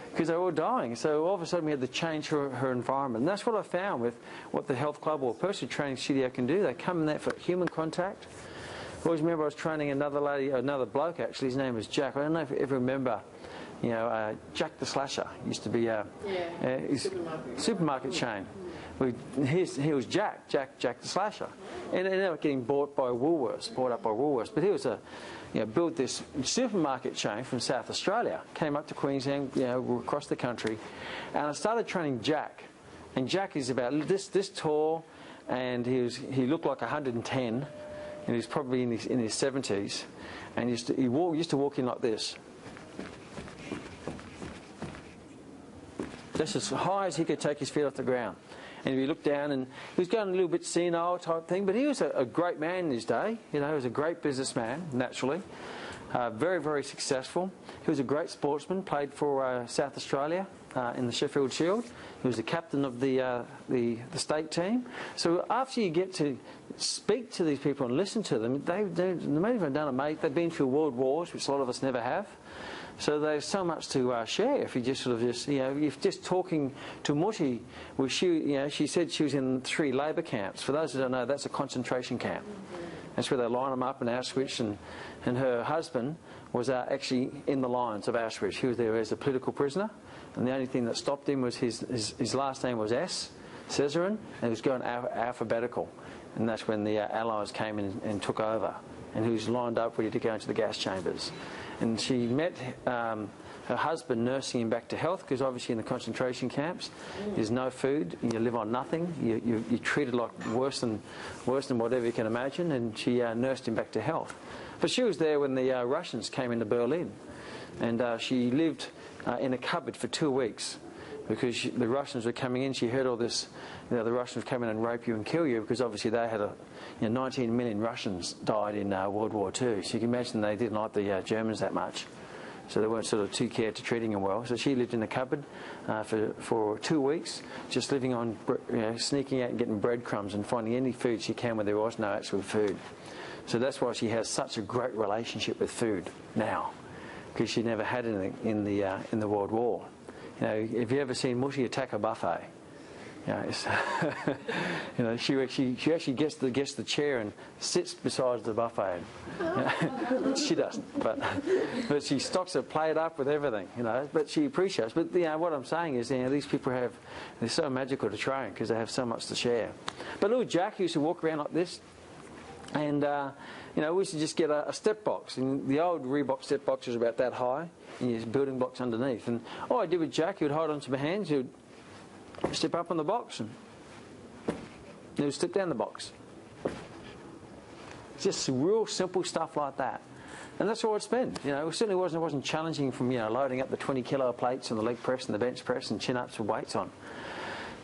Because they're all dying. So all of a sudden we had to change her environment. And that's what I found with what the health club or personal training studio can do. They come in there for human contact. I always remember I was training another bloke actually. His name was Jack. I don't know if you ever remember, Jack the Slasher. Used to be supermarket chain. He was Jack the Slasher. And ended up getting bought up by Woolworths. But he was built this supermarket chain from South Australia, came up to Queensland, across the country, and I started training Jack. And Jack is about this tall, and he looked like 110, and he was probably in his 70s, and he used to walk in like this. Just as high as he could take his feet off the ground. And if you look down, and he was going a little bit senile type thing, but he was a great man in his day. He was a great businessman, naturally. Very, very successful. He was a great sportsman, played for South Australia in the Sheffield Shield. He was the captain of the state team. So after you get to speak to these people and listen to them, they may have done it, mate. They've been through world wars, which a lot of us never have. So there's so much to share if you just if just talking to Muti, she said she was in 3 labour camps. For those who don't know, that's a concentration camp. That's where they line them up in Auschwitz, and her husband was actually in the lines of Auschwitz. He was there as a political prisoner, and the only thing that stopped him was his last name was Caesarin, and he was going alphabetical. And that's when the Allies came in and took over, and he was lined up ready to go into the gas chambers. And she met her husband nursing him back to health, because obviously in the concentration camps there's no food, you live on nothing, you're treated like worse than whatever you can imagine, and she nursed him back to health. But she was there when the Russians came into Berlin, and she lived in a cupboard for 2 weeks because the Russians were coming in. She heard all this, the Russians come in and rape you and kill you, because obviously they had 19 million Russians died in World War II. So you can imagine they didn't like the Germans that much. So they weren't sort of too cared to treating them well. So she lived in a cupboard for 2 weeks, just living on, sneaking out and getting breadcrumbs and finding any food she can where there was no actual food. So that's why she has such a great relationship with food now, because she never had anything in the World War. Have you ever seen Muti attack a buffet? She actually gets the chair and sits beside the buffet. She doesn't, but she stocks her plate up with everything. But she appreciates. But what I'm saying is, these people they're so magical to train because they have so much to share. But little Jack used to walk around like this, and we used to just get a step box. And the old Reebok step box was about that high, and there's building blocks underneath. And all I did with Jack, he would hold onto my hands, he would step up on the box, and he would step down the box. Just real simple stuff like that. And that's all it's been. It certainly wasn't challenging from loading up the 20-kilo plates and the leg press and the bench press and chin-ups with weights on.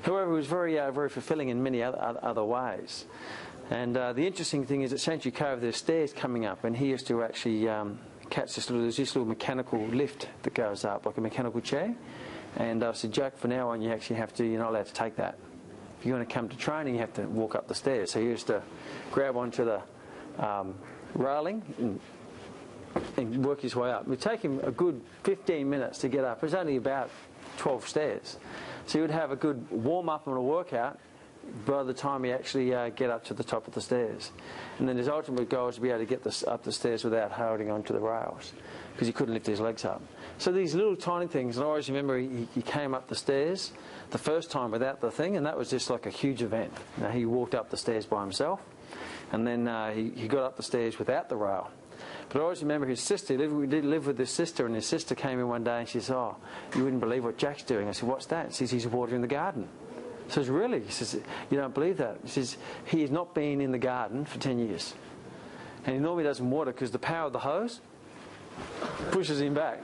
However, it was very very fulfilling in many other ways. And the interesting thing is at Sanctuary Cove there's stairs coming up, and he used to actually catch this little mechanical lift that goes up, like a mechanical chair. And I said, Jack, from now on you're not allowed to take that. If you want to come to training, you have to walk up the stairs. So he used to grab onto the railing and work his way up. It would take him a good 15 minutes to get up. It was only about 12 stairs. So he would have a good warm-up and a workout, by the time he actually get up to the top of the stairs. And then his ultimate goal is to be able to get up the stairs without holding onto the rails, because he couldn't lift his legs up. So these little tiny things, and I always remember he came up the stairs the first time without the thing, and that was just like a huge event. You know, he walked up the stairs by himself, and then he got up the stairs without the rail. But I always remember his sister. We did live with his sister, and his sister came in one day and she said, "Oh, you wouldn't believe what Jack's doing." I said, "What's that?" She says, "He's watering the garden." He says, "Really?" He says, "You don't believe that?" He says, "He has not been in the garden for 10 years. And he normally doesn't water because the power of the hose pushes him back."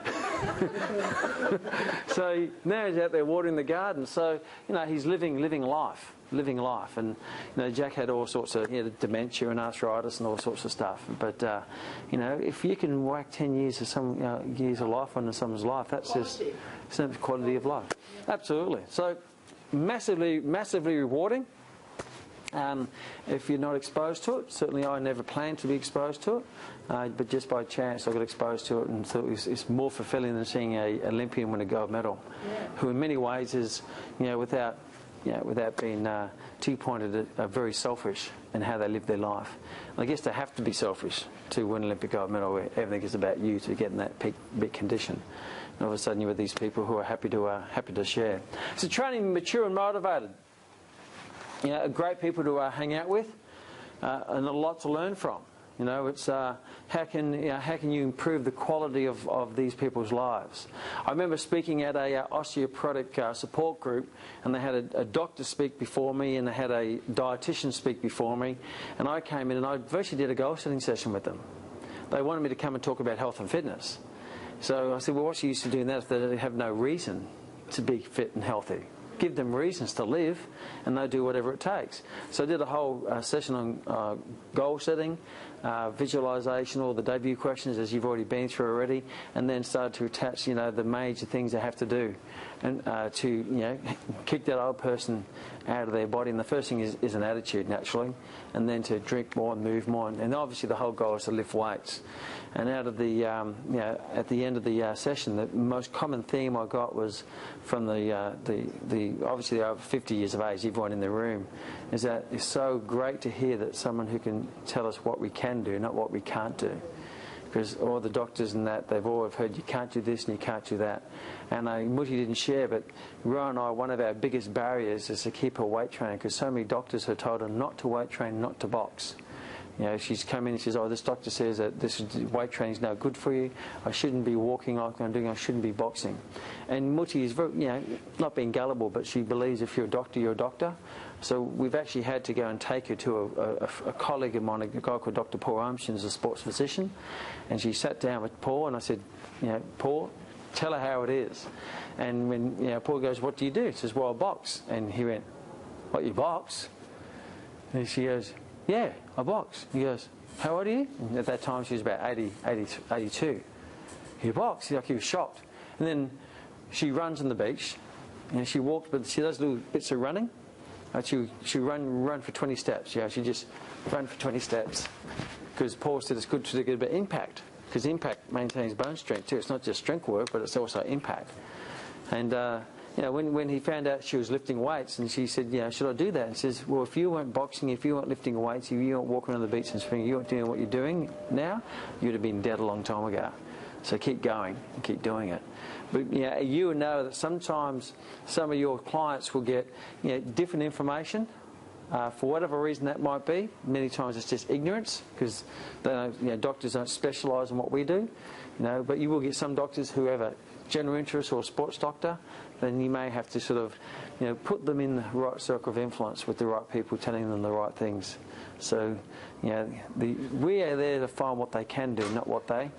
So now he's out there watering the garden. So, you know, he's living life. And, you know, Jack had all sorts of, dementia and arthritis and all sorts of stuff. But, you know, if you can whack 10 years of years of life onto someone's life, that's just some quality of life. Absolutely. So massively rewarding. If you're not exposed to it, certainly I never planned to be exposed to it, but just by chance I got exposed to it, and thought it's more fulfilling than seeing an Olympian win a gold medal, who in many ways is, without being too pointed, are very selfish in how they live their life. And I guess they have to be selfish to win an Olympic gold medal, where everything is about you to get in that peak condition. And all of a sudden you're with these people who are happy to share. So training mature and motivated. Great people to hang out with, and a lot to learn from. It's how can you improve the quality of these people's lives? I remember speaking at a osteoporotic support group, and they had a doctor speak before me, and they had a dietitian speak before me, and I came in and I virtually did a goal setting session with them. They wanted me to come and talk about health and fitness. So I said, well, what's the use of doing that if they have no reason to be fit and healthy? Give them reasons to live, and they'll do whatever it takes. So I did a whole session on goal setting, visualisation, all the debut questions, as you've already been through already, and then started to attach, the major things they have to do, and to kick that old person out of their body. And the first thing is an attitude, naturally, and then to drink more and move more. And obviously the whole goal is to lift weights. And out of the, at the end of the session, the most common theme I got was from the obviously over 50 years of age, everyone in the room, is that it's so great to hear that someone who can tell us what we can do, not what we can't do. Because all the doctors and that, they've all heard you can't do this and you can't do that. And Muti didn't share, but Ro and I, one of our biggest barriers is to keep her weight training, because so many doctors have told her not to weight train, not to box. She's come in and says, "Oh, this doctor says that this weight training is no good for you. I shouldn't be walking like I'm doing. I shouldn't be boxing." And Muti is very, not being gullible, but she believes if you're a doctor, you're a doctor. So we've actually had to go and take her to a colleague of mine, a guy called Dr. Paul Armstrong, who's a sports physician. And she sat down with Paul, and I said, "Paul, tell her how it is." And when Paul goes, "What do you do?" He says, "Well, I box." And he went, "What, you box?" And she goes, "Yeah, I box." He goes, "How old are you?" And at that time she was about 82. "You box?" He was shocked. And then she runs on the beach, and she walks, but she does little bits of running. She run for 20 steps. She just run for 20 steps. Because Paul said it's good to get a bit of impact, because impact maintains bone strength too. It's not just strength work, but it's also impact. And when he found out she was lifting weights, and she said, "Should I do that?" And he says, "Well, if you weren't boxing, if you weren't lifting weights, if you weren't walking on the beach and swimming, you weren't doing what you're doing now, you'd have been dead a long time ago. So keep going and keep doing it." But you know that sometimes some of your clients will get different information for whatever reason that might be. Many times it's just ignorance, because doctors don't specialise in what we do. But you will get some doctors who have a general interest, or a sports doctor. Then you may have to sort of put them in the right circle of influence with the right people, telling them the right things. So we are there to find what they can do, not what they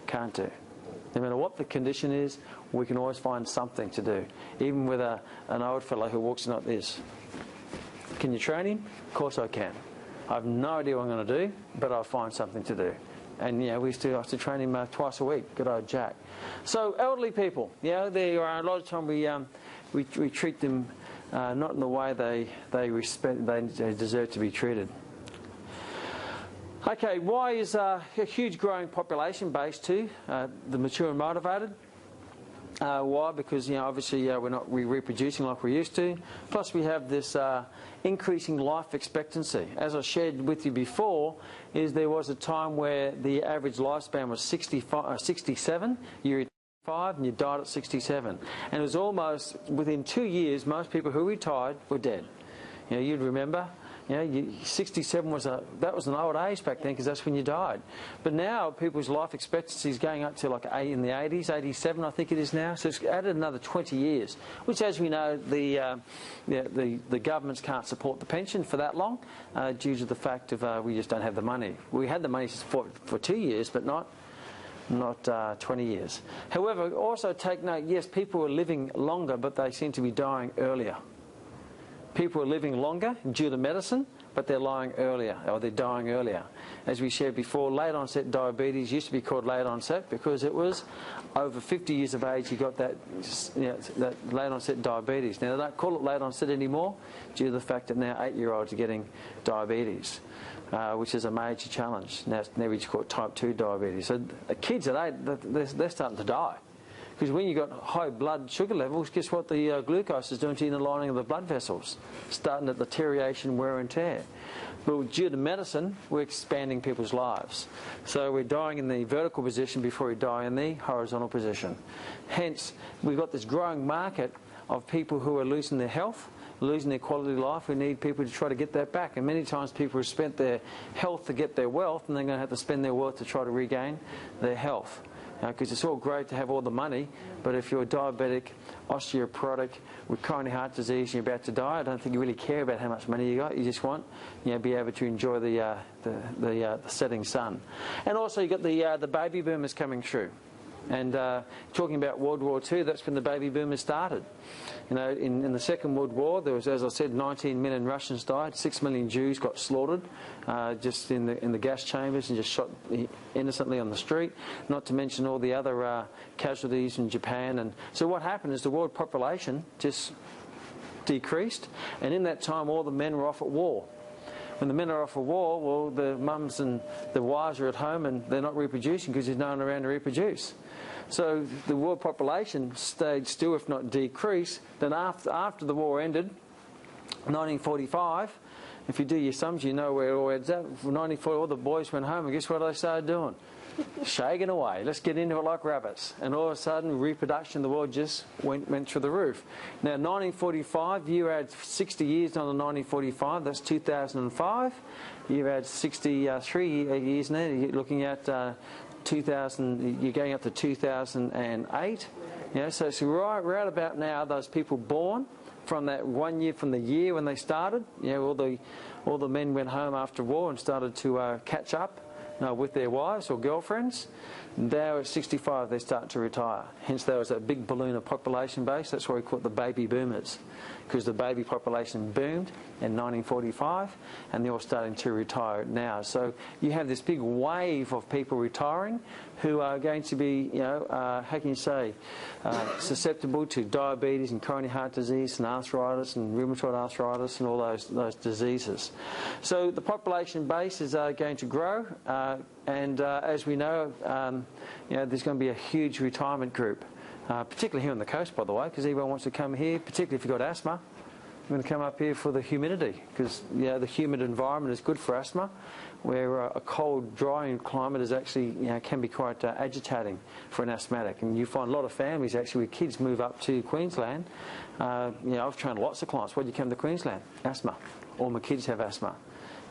can't do. No matter what the condition is, we can always find something to do. Even with an old fellow who walks in like this. Can you train him? Of course I can. I have no idea what I'm going to do, but I'll find something to do. And we still have to train him twice a week. Good old Jack. So elderly people, there are a lot of time we treat them not in the way they deserve to be treated. Okay, why is a huge growing population base too? The mature and motivated. Why? Because obviously we're not reproducing like we used to. Plus we have this increasing life expectancy. As I shared with you before, there was a time where the average lifespan was 67. You retired at 5 and you died at 67. And it was almost within 2 years, most people who retired were dead. You'd remember. 67 was an old age back then because that's when you died. But now people's life expectancy is going up to like in the 80s, 87 I think it is now. So it's added another 20 years, which, as we know, the governments can't support the pension for that long due to the fact of we just don't have the money. We had the money for 2 years, but not 20 years. However, also take note, yes, people are living longer, but they seem to be dying earlier. People are living longer due to medicine, but they're dying earlier. As we shared before, late onset diabetes used to be called late onset because it was over 50 years of age you got that late onset diabetes. Now they don't call it late onset anymore due to the fact that now 8-year-olds are getting diabetes, which is a major challenge. Now we just call it type 2 diabetes. So the kids at 8, they're starting to die. Because when you've got high blood sugar levels, guess what the glucose is doing to the inner lining of the blood vessels? Starting at deterioration, wear and tear. But due to medicine, we're expanding people's lives. So we're dying in the vertical position before we die in the horizontal position. Hence, we've got this growing market of people who are losing their health, losing their quality of life. We need people to try to get that back. And many times people have spent their health to get their wealth, and they're going to have to spend their wealth to try to regain their health. Because it's all great to have all the money, but if you're diabetic, osteoporotic, with coronary heart disease, and you're about to die, I don't think you really care about how much money you got. You just want, be able to enjoy the setting sun. And also you got the baby boomers coming through. And talking about World War II, that's when the baby boomers started. In the Second World War, there was, as I said, 19 million Russians died, 6 million Jews got slaughtered just in the gas chambers and just shot innocently on the street, not to mention all the other casualties in Japan. And so what happened is the world population just decreased, and in that time all the men were off at war. When the men are off at war, well, the mums and the wives are at home and they're not reproducing because there's no one around to reproduce. So the world population stayed still, if not decreased. Then after the war ended, 1945, if you do your sums, you know where it all adds up. 1940, all the boys went home, and guess what they started doing? Shaking away. Let's get into it like rabbits. And all of a sudden, reproduction in the world just went through the roof. Now, 1945, you add 60 years on the 1945, that's 2005. You add 63 years now, you're looking at 2000, you're going up to 2008. So it's right about now, those people born from that 1 year from the year when they started, all the men went home after war and started to catch up with their wives or girlfriends. Now at 65 they start to retire. Hence there was a big balloon of population base. That's why we call it the baby boomers, because the baby population boomed in 1945 and they're all starting to retire now. So you have this big wave of people retiring who are going to be, how can you say, susceptible to diabetes and coronary heart disease and arthritis and rheumatoid arthritis and all those diseases. So the population base is going to grow, and as we know, there's going to be a huge retirement group, particularly here on the coast, by the way, because everyone wants to come here, particularly if you've got asthma. I'm going to come up here for the humidity, because the humid environment is good for asthma, where a cold, dry climate is actually can be quite agitating for an asthmatic. And you find a lot of families actually with kids move up to Queensland. I've trained lots of clients. Why do you come to Queensland? Asthma. All my kids have asthma.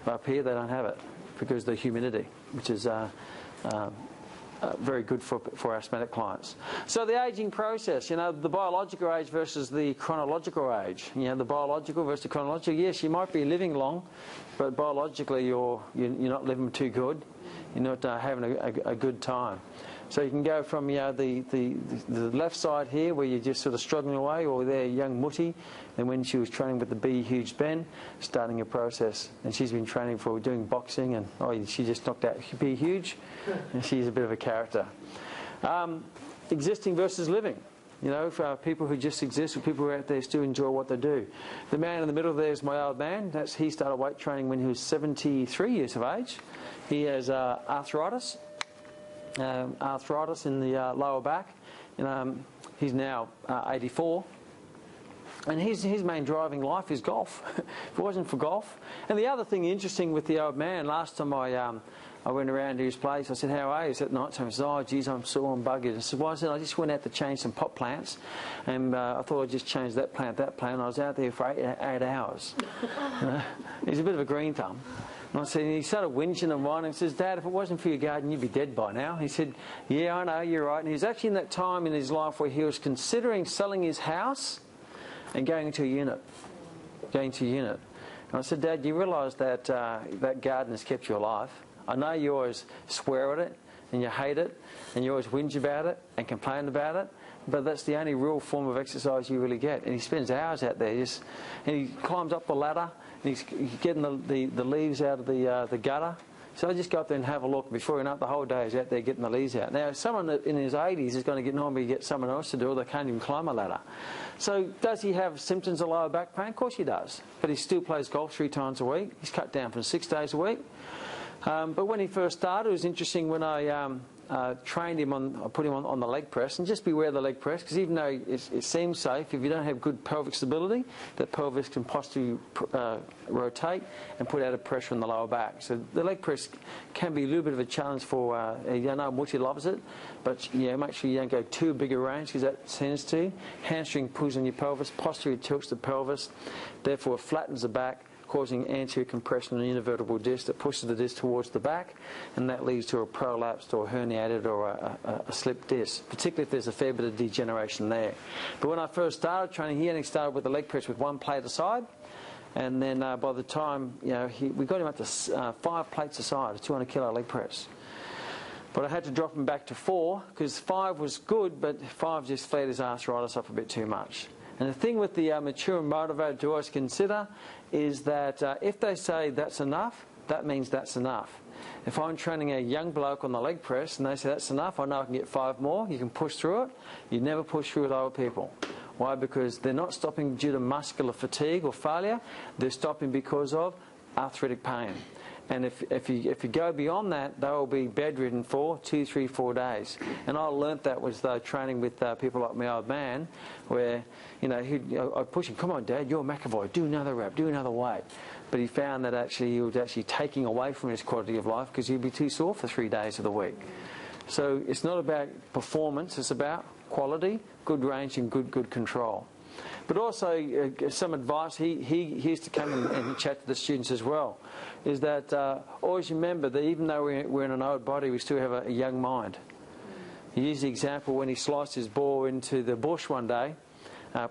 But up here they don't have it because of the humidity, which is very good for asthmatic clients. So the ageing process, the biological age versus the chronological age. The biological versus the chronological. Yes, you might be living long, but biologically you're not living too good. You're not having a good time. So you can go from the left side here where you're just sort of struggling away, or there young Mutti, and when she was training with the Be Huge Ben, starting a process, and she's been training for doing boxing, and she just knocked out Be Huge, and she's a bit of a character. Existing versus living. For people who just exist, or people who are out there still enjoy what they do. The man in the middle there is my old man. He started weight training when he was 73 years of age. He has arthritis in the lower back. He's now 84. And his main driving life is golf. If it wasn't for golf. And the other thing interesting with the old man, last time I went around to his place, I said, how are you? He said, at night time, he said, oh, geez, I'm sore and buggered. I said, why? I said, I just went out to change some pot plants, and I thought I'd just change that plant. I was out there for eight hours. He's a bit of a green thumb. And I said, and he started whinging and whining and says, Dad, if it wasn't for your garden, you'd be dead by now. He said, yeah, I know, you're right. And he was actually in that time in his life where he was considering selling his house and going to a unit. And I said, Dad, you realise that that garden has kept you alive? I know you always swear at it and you hate it and you always whinge about it and complain about it, but that's the only real form of exercise you really get. And he spends hours out there, and he climbs up the ladder and he's getting the leaves out of the gutter. So I just go up there and have a look. Before you know it, the whole day is out there getting the leaves out. Now, someone in his 80s is going to normally get someone else to do it. They can't even climb a ladder. So does he have symptoms of lower back pain? Of course he does. But he still plays golf 3 times a week. He's cut down from 6 days a week. But when he first started, it was interesting when I trained him I put him on the leg press, and just beware of the leg press, because even though it seems safe, if you don't have good pelvic stability, the pelvis can possibly rotate and put added pressure on the lower back. So the leg press can be a little bit of a challenge for, I know Mutti loves it, but make sure you don't go too big a range, because that tends to. Hamstring pulls on your pelvis, posterior tilts the pelvis, therefore it flattens the back, causing anterior compression on the intervertebral disc that pushes the disc towards the back, and that leads to a prolapsed or herniated or a slipped disc, particularly if there's a fair bit of degeneration there. But when I first started training, he only started with the leg press with 1 plate aside, and then by the time we got him up to 5 plates aside, a 200 kilo leg press. But I had to drop him back to 4 because 5 was good, but 5 just flared his arthritis up a bit too much. And the thing with the mature and motivated to always consider is that if they say that's enough, that means that's enough. If I'm training a young bloke on the leg press and they say that's enough, I know I can get 5 more, you can push through it. You never push through with old people. Why? Because they're not stopping due to muscular fatigue or failure, they're stopping because of arthritic pain. And if you go beyond that, they will be bedridden for 2, 3, 4 days. And I learnt that was training with people like my old man, where I'd push him, come on Dad, you're McAvoy, do another rep, do another weight. But he found that he was actually taking away from his quality of life because he'd be too sore for 3 days of the week. So it's not about performance, it's about quality, good range and good control. But also some advice he used to come and chat to the students as well, is that always remember that even though we're in an old body, we still have a young mind. He used the example when he sliced his ball into the bush one day,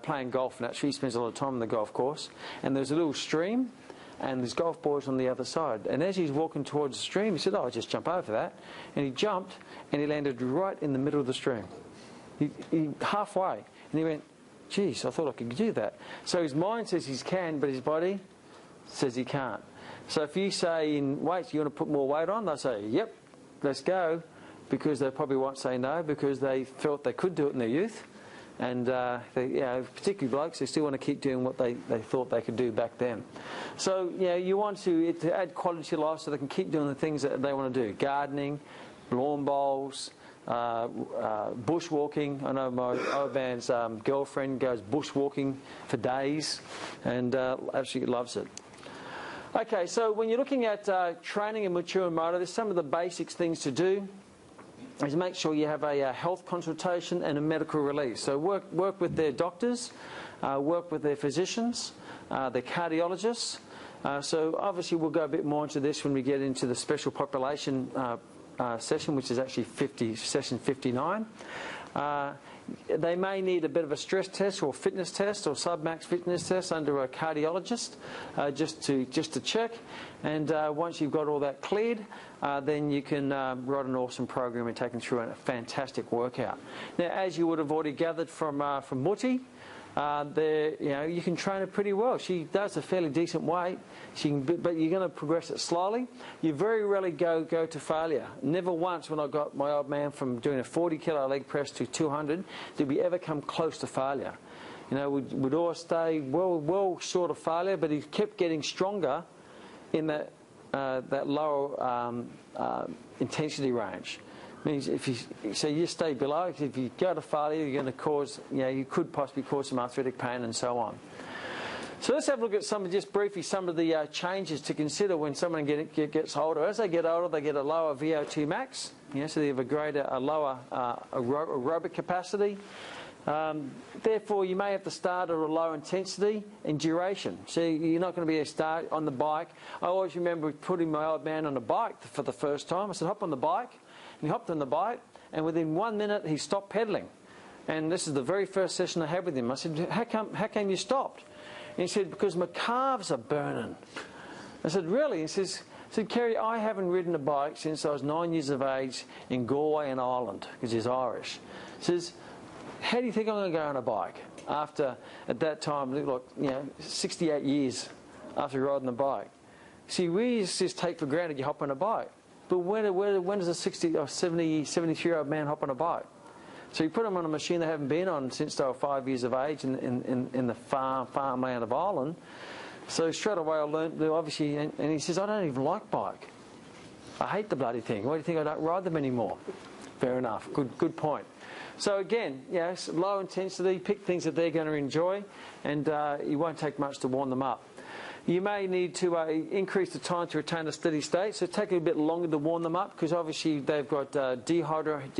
playing golf, and actually he spends a lot of time on the golf course, and there's a little stream, and there's golf balls on the other side. And as he's walking towards the stream, he said, I'll just jump over that. And he jumped, and he landed right in the middle of the stream. He halfway. And he went, geez, I thought I could do that. So his mind says he can, but his body says he can't. So if you say in weights, you want to put more weight on, they'll say, yep, let's go, because they probably won't say no, because they felt they could do it in their youth. And particularly blokes, they still want to keep doing what they thought they could do back then. So you want to add quality to life so they can keep doing the things that they want to do. Gardening, lawn bowls, bushwalking. I know my old man's girlfriend goes bushwalking for days and absolutely loves it. Okay, so when you're looking at training and mature and motor, there's some of the basic things to do. Is make sure you have a health consultation and a medical release. So work with their doctors, work with their physicians, their cardiologists. So obviously we'll go a bit more into this when we get into the special population session, which is actually session 59. They may need a bit of a stress test or fitness test or sub-max fitness test under a cardiologist just to check. And once you've got all that cleared, then you can write an awesome program and take them through a fantastic workout. Now, as you would have already gathered from Mutti, you can train her pretty well. She does a fairly decent weight, but you're going to progress it slowly. You very rarely go to failure. Never once when I got my old man from doing a 40 kilo leg press to 200 did we ever come close to failure. We'd always stay well short of failure, but he kept getting stronger in that lower intensity range. Means if you stay below. If you go to failure, you're going to cause, you could possibly cause some arthritic pain and so on. So let's have a look at just briefly some of the changes to consider when someone gets older. As they get older, they get a lower VO2 max. So they have a lower aerobic capacity. Therefore, you may have to start at a low intensity and duration. So you're not going to be a start on the bike. I always remember putting my old man on a bike for the first time. I said, hop on the bike. And he hopped on the bike, and within 1 minute, he stopped pedaling. And this is the very first session I had with him. I said, how come you stopped? And he said, because my calves are burning. I said, really? He said, Kerry, I haven't ridden a bike since I was 9 years of age in Galway and Ireland, because he's Irish. He says, how do you think I'm going to go on a bike after, at that time, 68 years after riding a bike? See, we just take for granted you hop on a bike. But when does a 60 or 70, 73-year-old man hop on a bike? So you put them on a machine they haven't been on since they were 5 years of age in the farmland of Ireland. So straight away I learned, obviously, and he says, I don't even like bike. I hate the bloody thing. Why do you think I don't ride them anymore? Fair enough. Good point. So again, low intensity, pick things that they're going to enjoy, and it won't take much to warm them up. You may need to increase the time to retain a steady state, so take a bit longer to warm them up, because obviously they've got dehydrated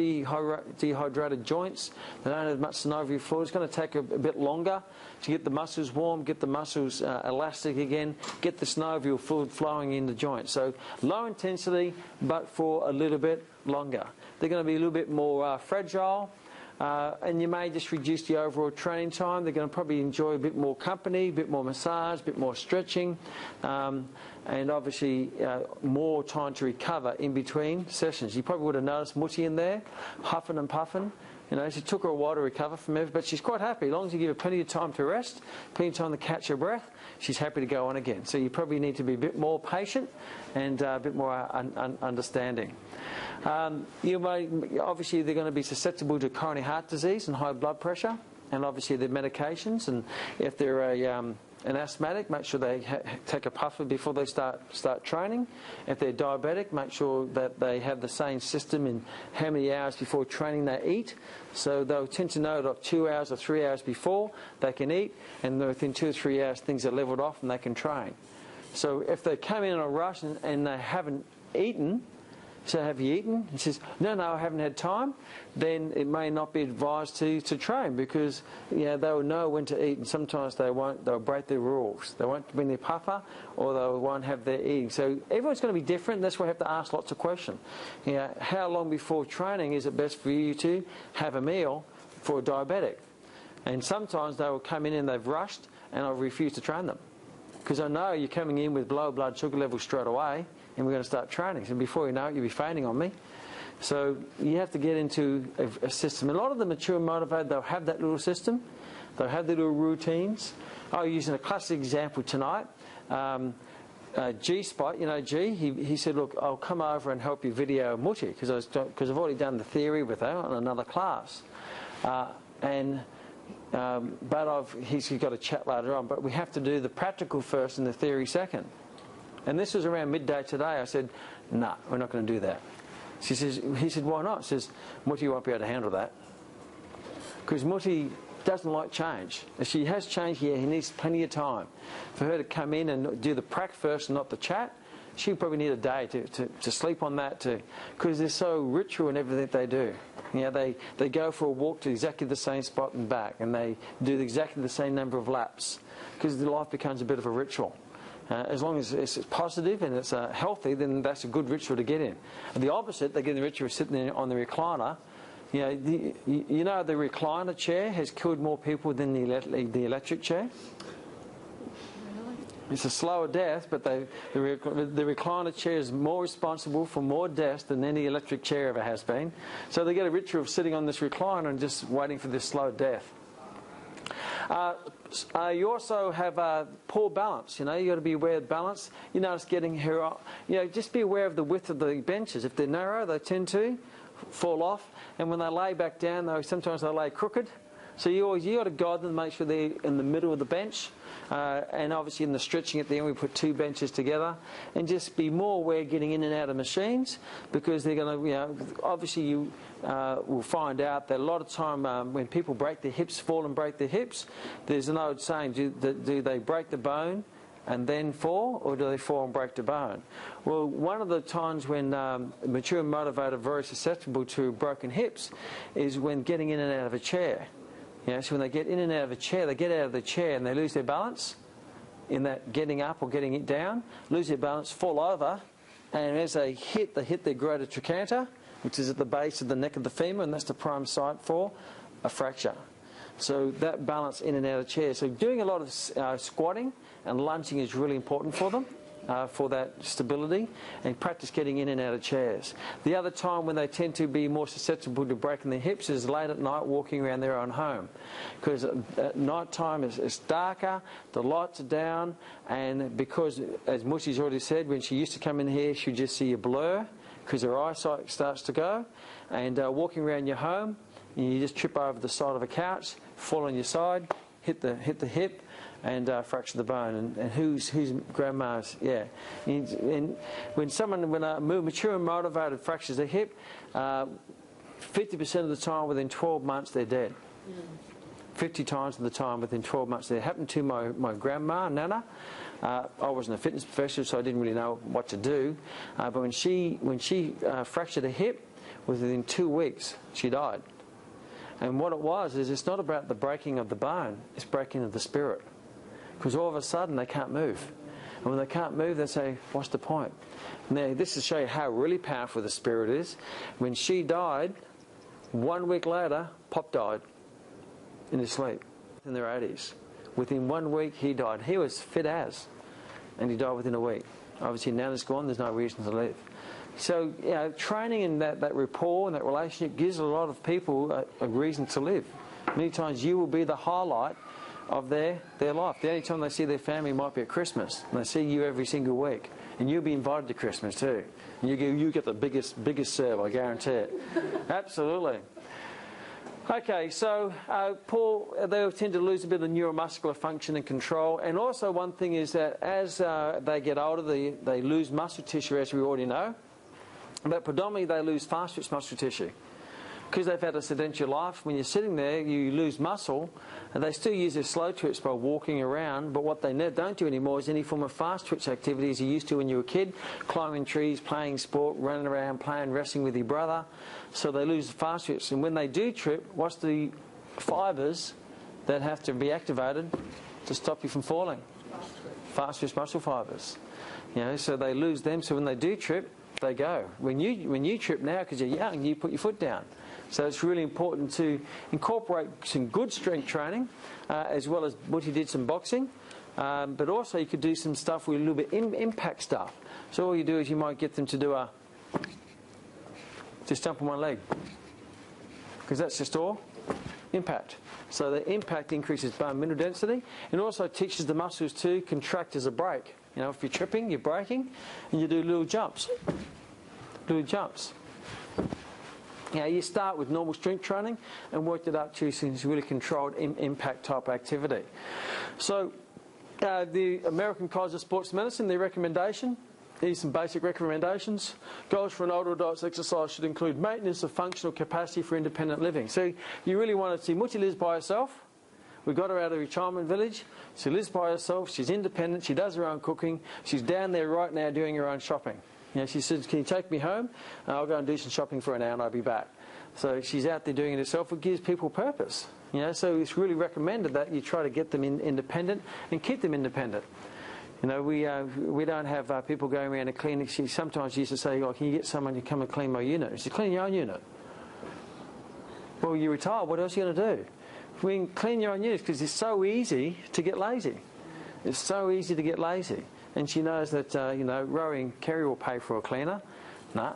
joints. They don't have much synovial fluid. It's going to take a bit longer to get the muscles warm, get the muscles elastic again, get the synovial fluid flowing in the joint. So low intensity, but for a little bit longer. They're going to be a little bit more fragile. And you may just reduce the overall training time. They're going to probably enjoy a bit more company, a bit more massage, a bit more stretching, and obviously more time to recover in between sessions. You probably would have noticed Mutti in there, huffing and puffing. She took her a while to recover from it, but she's quite happy. As long as you give her plenty of time to rest, plenty of time to catch her breath, she's happy to go on again. So you probably need to be a bit more patient and a bit more understanding. Obviously, they're going to be susceptible to coronary heart disease and high blood pressure, and obviously their medications. And if they're an asthmatic, make sure they take a puffer before they start training. If they're diabetic, make sure that they have the same system in how many hours before training they eat. So they'll tend to know that 2 hours or 3 hours before they can eat, and within 2 or 3 hours things are levelled off and they can train. So if they come in a rush and they haven't eaten, so have you eaten? He says, no, I haven't had time. Then it may not be advised to train, because they will know when to eat, and sometimes they won't. They'll break their rules. They won't bring their puffer, or they won't have their eating. So everyone's going to be different. That's why we have to ask lots of questions. How long before training is it best for you to have a meal for a diabetic? And sometimes they will come in and they've rushed, and I'll refuse to train them, because I know you're coming in with low blood sugar levels straight away, and we're going to start training. So before you know it, you'll be fainting on me. So you have to get into a system. A lot of the mature and motivated, they'll have that little system. They'll have their little routines. I'm using a classic example tonight. G-Spot, G, he said, look, I'll come over and help you video Mutti, because I've already done the theory with her on another class. But he's got a chat later on. But we have to do the practical first and the theory second. And this was around midday today. I said, no, we're not going to do that. He said, why not? He says, Mutti won't be able to handle that. Because Mutti doesn't like change. If she has change here, he needs plenty of time. For her to come in and do the prac first and not the chat, she'll probably need a day to sleep on that, because they're so ritual in everything they do. They go for a walk to exactly the same spot and back, and they do exactly the same number of laps, because their life becomes a bit of a ritual. As long as it's positive and it's healthy, then that's a good ritual to get in. And the opposite, they get in the ritual of sitting there on the recliner. The recliner chair has killed more people than the electric chair. It's a slower death, but the recliner chair is more responsible for more deaths than any electric chair ever has been. So they get a ritual of sitting on this recliner and just waiting for this slow death. You also have poor balance. You got to be aware of balance. You notice getting here. Just be aware of the width of the benches. If they're narrow, they tend to fall off, and when they lay back down, sometimes they lay crooked. So you got to guide them, make sure they're in the middle of the bench. And obviously in the stretching at the end we put 2 benches together, and just be more aware getting in and out of machines, because they're going to, obviously you will find out that a lot of time when people break their hips, fall and break their hips, there's an old saying, do they break the bone and then fall, or do they fall and break the bone? Well, one of the times when mature and motivated are very susceptible to broken hips is when getting in and out of a chair. So when they get in and out of a chair, they get out of the chair and they lose their balance in that getting up or getting it down, lose their balance, fall over, and as they hit their greater trochanter, which is at the base of the neck of the femur, and that's the prime site for a fracture. So that balance in and out of chair. So doing a lot of squatting and lunging is really important for them, for that stability, and practice getting in and out of chairs. The other time when they tend to be more susceptible to breaking their hips is late at night walking around their own home, because at night time it's darker, the lights are down, and because, as Mushi's already said, when she used to come in here she'd just see a blur because her eyesight starts to go, and walking around your home, you just trip over the side of a couch, fall on your side, hit the hip, and fracture the bone. And who's grandma's? Yeah. And when a mature and motivated fractures a hip, 50% of the time within 12 months they're dead. 50 times of the time within 12 months. It happened to my grandma, Nana. I wasn't a fitness professional, so I didn't really know what to do. But when she fractured a hip, within 2 weeks she died. And what it was is, it's not about the breaking of the bone, it's breaking of the spirit. Because all of a sudden they can't move. And when they can't move, they say, what's the point? Now, this is to show you how really powerful the spirit is. When she died, 1 week later, Pop died in his sleep, in their 80s. Within 1 week, he died. He was fit as, and he died within a week. Obviously, now it's gone, there's no reason to live. So, training in that rapport and that relationship gives a lot of people a reason to live. Many times you will be the highlight of their life. The only time they see their family might be at Christmas, and they see you every single week. And you'll be invited to Christmas too. And you get the biggest serve, I guarantee it. Absolutely. Okay, so Paul, they tend to lose a bit of neuromuscular function and control. And also one thing is that as they get older, they lose muscle tissue, as we already know. But predominantly they lose fast twitch muscle tissue. Because they've had a sedentary life, when you're sitting there, you lose muscle, and they still use their slow twitch by walking around, but what they don't do anymore is any form of fast twitch activities you used to when you were a kid, climbing trees, playing sport, running around, playing wrestling with your brother. So they lose the fast twitch, and when they do trip, what's the fibres that have to be activated to stop you from falling? Fast twitch muscle fibres. So they lose them, so when they do trip, they go. When you trip now, because you're young, you put your foot down. So it's really important to incorporate some good strength training, as well as what he did, some boxing. But also you could do some stuff with a little bit impact stuff. So all you do is you might get them to do just jump on one leg. Because that's just all impact. So the impact increases bone mineral density, and also teaches the muscles to contract as a brake. If you're tripping, you're braking, and you do little jumps. Little jumps. You start with normal strength training and work it up to some really controlled impact type activity. So the American College of Sports Medicine, their recommendation, here's some basic recommendations. Goals for an older adult's exercise should include maintenance of functional capacity for independent living. So you really want to see Muti lives by herself. We got her out of the retirement village. She lives by herself. She's independent. She does her own cooking. She's down there right now doing her own shopping. She says, can you take me home? I'll go and do some shopping for an hour and I'll be back. So she's out there doing it herself. It gives people purpose. So it's really recommended that you try to get them independent and keep them independent. We don't have people going around a clinic. She sometimes used to say, can you get someone to come and clean my unit? She said, clean your own unit. Well, you're retired. What else are you going to do? We can clean your own units because it's so easy to get lazy. It's so easy to get lazy. And she knows that, Rory and Kerry will pay for a cleaner. No,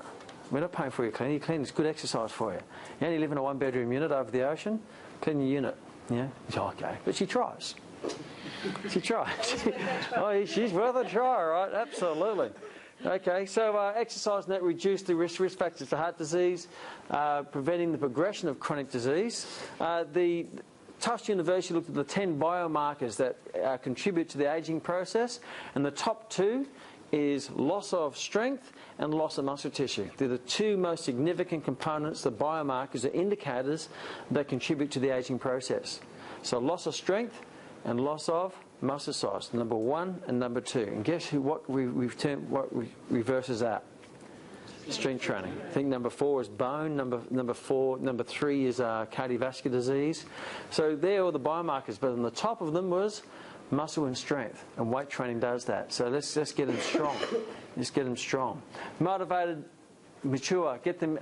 we're not paying for your cleaner. Your cleaner is good exercise for you. You only live in a one-bedroom unit over the ocean, clean your unit. Okay. But she tries. She tries. She's worth a try, right? Absolutely. Okay, so exercise and that reduce the risk factors for heart disease, preventing the progression of chronic disease. The Tufts University looked at the 10 biomarkers that contribute to the ageing process, and the top 2 is loss of strength and loss of muscle tissue. They're the 2 most significant components, the biomarkers or indicators that contribute to the ageing process. So loss of strength and loss of muscle size, number 1 and number 2. And guess what reverses that? Strength training. I think number 4 is bone, number 3 is cardiovascular disease. So they're all the biomarkers, but on the top of them was muscle and strength, and weight training does that. So let's get them strong. Let's get them strong. Motivated, mature, get them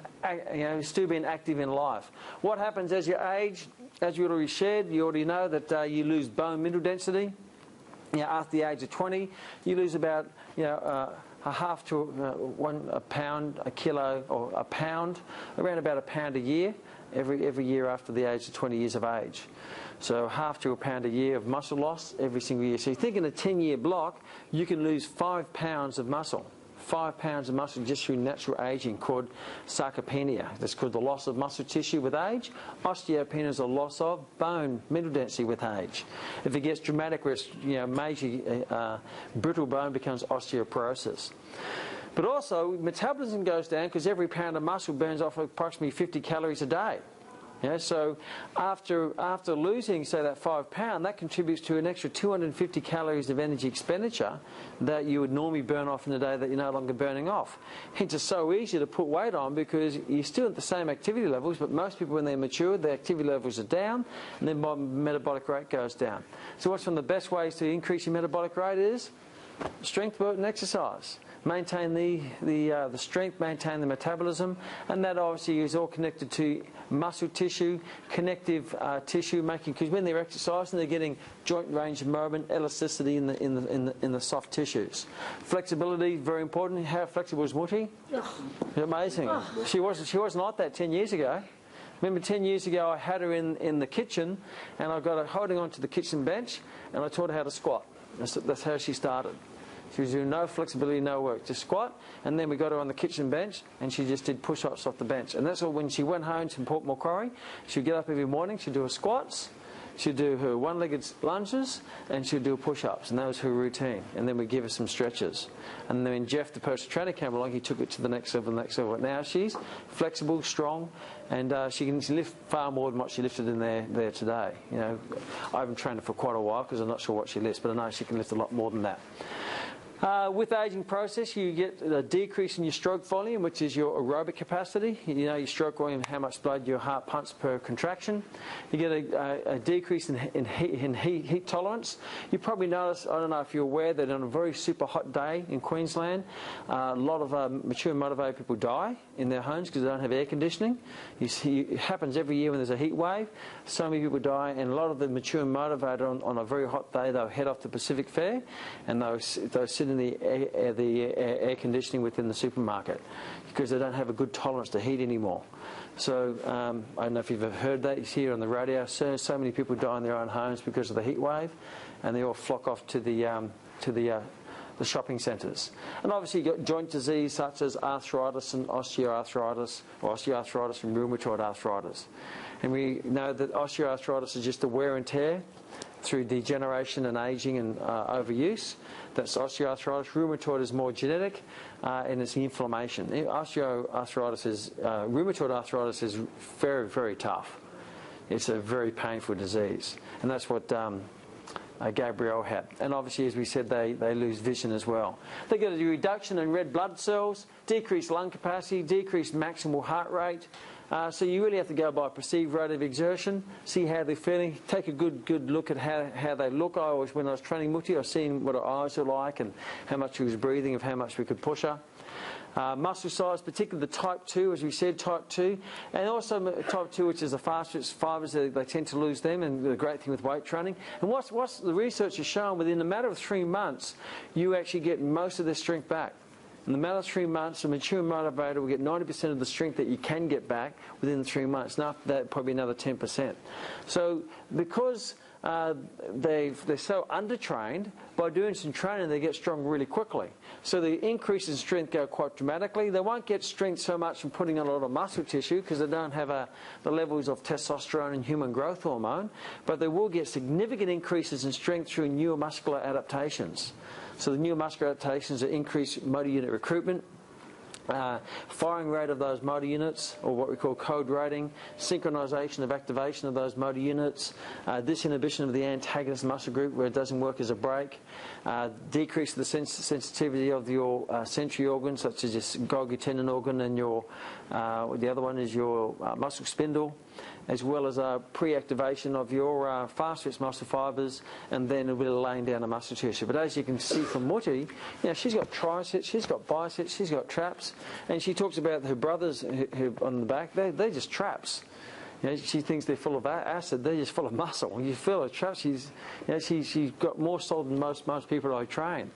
still being active in life. What happens as you age? As you already shared, you already know that you lose bone mineral density. After the age of 20, you lose about a half to a pound, a kilo, or a pound, around about a pound a year, every year after the age of 20 years of age. So half to a pound a year of muscle loss every single year. So you think in a 10-year block, you can lose 5 pounds of muscle. 5 pounds of muscle just through natural aging, called sarcopenia. That's called the loss of muscle tissue with age. Osteopenia is a loss of bone mineral density with age. If it gets dramatic, where it's major brittle bone becomes osteoporosis. But also metabolism goes down because every pound of muscle burns off approximately 50 calories a day. So after losing, say, that 5 pound, that contributes to an extra 250 calories of energy expenditure that you would normally burn off in the day that you're no longer burning off. Hence, it's so easy to put weight on because you're still at the same activity levels, but most people, when they're mature, their activity levels are down, and their metabolic rate goes down. So what's one of the best ways to increase your metabolic rate is strength, work, and exercise. Maintain the strength, maintain the metabolism, and that obviously is all connected to muscle tissue, connective tissue, because when they're exercising, they're getting joint range of movement, elasticity in the soft tissues. Flexibility, very important. How flexible is Mutti? Amazing. She wasn't like that 10 years ago. Remember 10 years ago I had her in the kitchen, and I got her holding onto the kitchen bench, and I taught her how to squat. That's how she started. She was doing no flexibility, no work, just squat, and then we got her on the kitchen bench, and she just did push-ups off the bench. And that's all. When she went home to Port Macquarie, she'd get up every morning, she'd do her squats, she'd do her one-legged lunges, and she'd do push-ups, and that was her routine. And then we'd give her some stretches. And then when Jeff, the personal trainer, came along, he took it to the next level, Now she's flexible, strong, and she can lift far more than what she lifted in there today. I haven't trained her for quite a while because I'm not sure what she lifts, but I know she can lift a lot more than that. With the aging process, you get a decrease in your stroke volume, which is your aerobic capacity. Your stroke volume, how much blood your heart pumps per contraction. You get a decrease in heat tolerance. You probably notice, I don't know if you're aware, that on a very super hot day in Queensland, a lot of mature motivated people die in their homes because they don't have air conditioning. You see, it happens every year when there's a heat wave. So many people die, and a lot of the mature motivated on a very hot day, they'll head off to Pacific Fair, and they'll sit in the air conditioning within the supermarket because they don't have a good tolerance to heat anymore. So I don't know if you've ever heard that. You hear on the radio, so many people die in their own homes because of the heat wave, and they all flock off to the shopping centres. And obviously you've got joint disease such as arthritis and osteoarthritis, or osteoarthritis and rheumatoid arthritis. And we know that osteoarthritis is just the wear and tear through degeneration and ageing and overuse. That's osteoarthritis. Rheumatoid is more genetic, and it's the inflammation. Rheumatoid arthritis is very, very tough. It's a very painful disease, and that's what Gabrielle had. And obviously, as we said, they lose vision as well. They get a reduction in red blood cells, decreased lung capacity, decreased maximal heart rate. So you really have to go by perceived rate of exertion, see how they're feeling, take a good look at how they look. When I was training Mutti, I was seeing what her eyes were like and how much she was breathing, of how much we could push her. Muscle size, particularly the type 2, as we said, type 2, and also type 2, which is the fastest fibres, they tend to lose them, and the great thing with weight training. And what's the research has shown, within a matter of 3 months, you actually get most of their strength back. In the matter of 3 months, a mature motivator will get 90% of the strength that you can get back within 3 months, and after that, probably another 10%. So because they're so undertrained. By doing some training, they get strong really quickly. So the increase in strength go quite dramatically. They won't get strength so much from putting on a lot of muscle tissue because they don't have the levels of testosterone and human growth hormone, but they will get significant increases in strength through neuromuscular adaptations. So the neuromuscular adaptations are increased motor unit recruitment, firing rate of those motor units, or what we call code rating, synchronization of activation of those motor units, disinhibition of the antagonist muscle group where it doesn't work as a brake, decrease the sensitivity of your sensory organs such as your Golgi tendon organ and your the other one is your muscle spindle, as well as a pre-activation of your fast-twitch muscle fibres, and then a bit of laying down of muscle tissue. But as you can see from Muti, you know, she's got triceps, she's got biceps, she's got traps, and she talks about her brothers who on the back, they're just traps. You know, she thinks they're full of acid, they're just full of muscle. You feel her traps, she's got more soul than most people I train.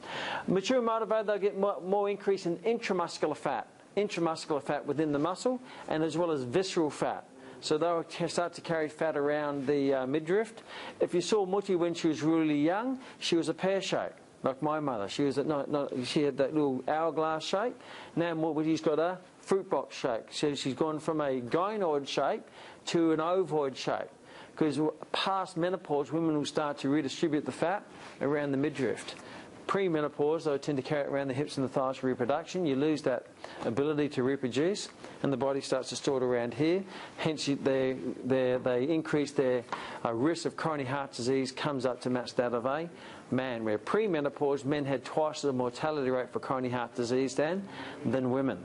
Mature motivated, they'll get more increase in intramuscular fat within the muscle, and as well as visceral fat. So they'll start to carry fat around the midriff. If you saw Muti when she was really young, she was a pear shape, like my mother. She was she had that little hourglass shape. Now Muti's got a fruit box shape. So she's gone from a gynoid shape to an ovoid shape. Because past menopause, women will start to redistribute the fat around the midriff. Pre-menopause, they tend to carry it around the hips and the thighs for reproduction. You lose that ability to reproduce, and the body starts to store it around here. Hence, they increase their risk of coronary heart disease comes up to match that of a man. Where pre-menopause, men had twice the mortality rate for coronary heart disease than women.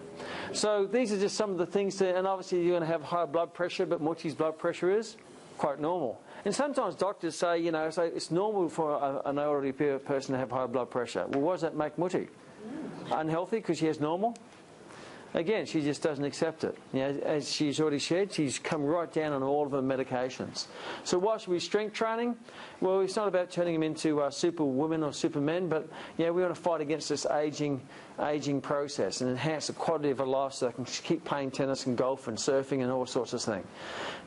So these are just some of the things and obviously you're going to have high blood pressure, but Muti's blood pressure is quite normal. And sometimes doctors say, it's normal for an elderly person to have high blood pressure. Well, what does that make Muti? Unhealthy because she has normal? Again, she just doesn't accept it. As she's already shared, she's come right down on all of her medications. So why should we strength training? Well, it's not about turning them into super women or super men, but we want to fight against this aging process and enhance the quality of her life so they can keep playing tennis and golf and surfing and all sorts of things.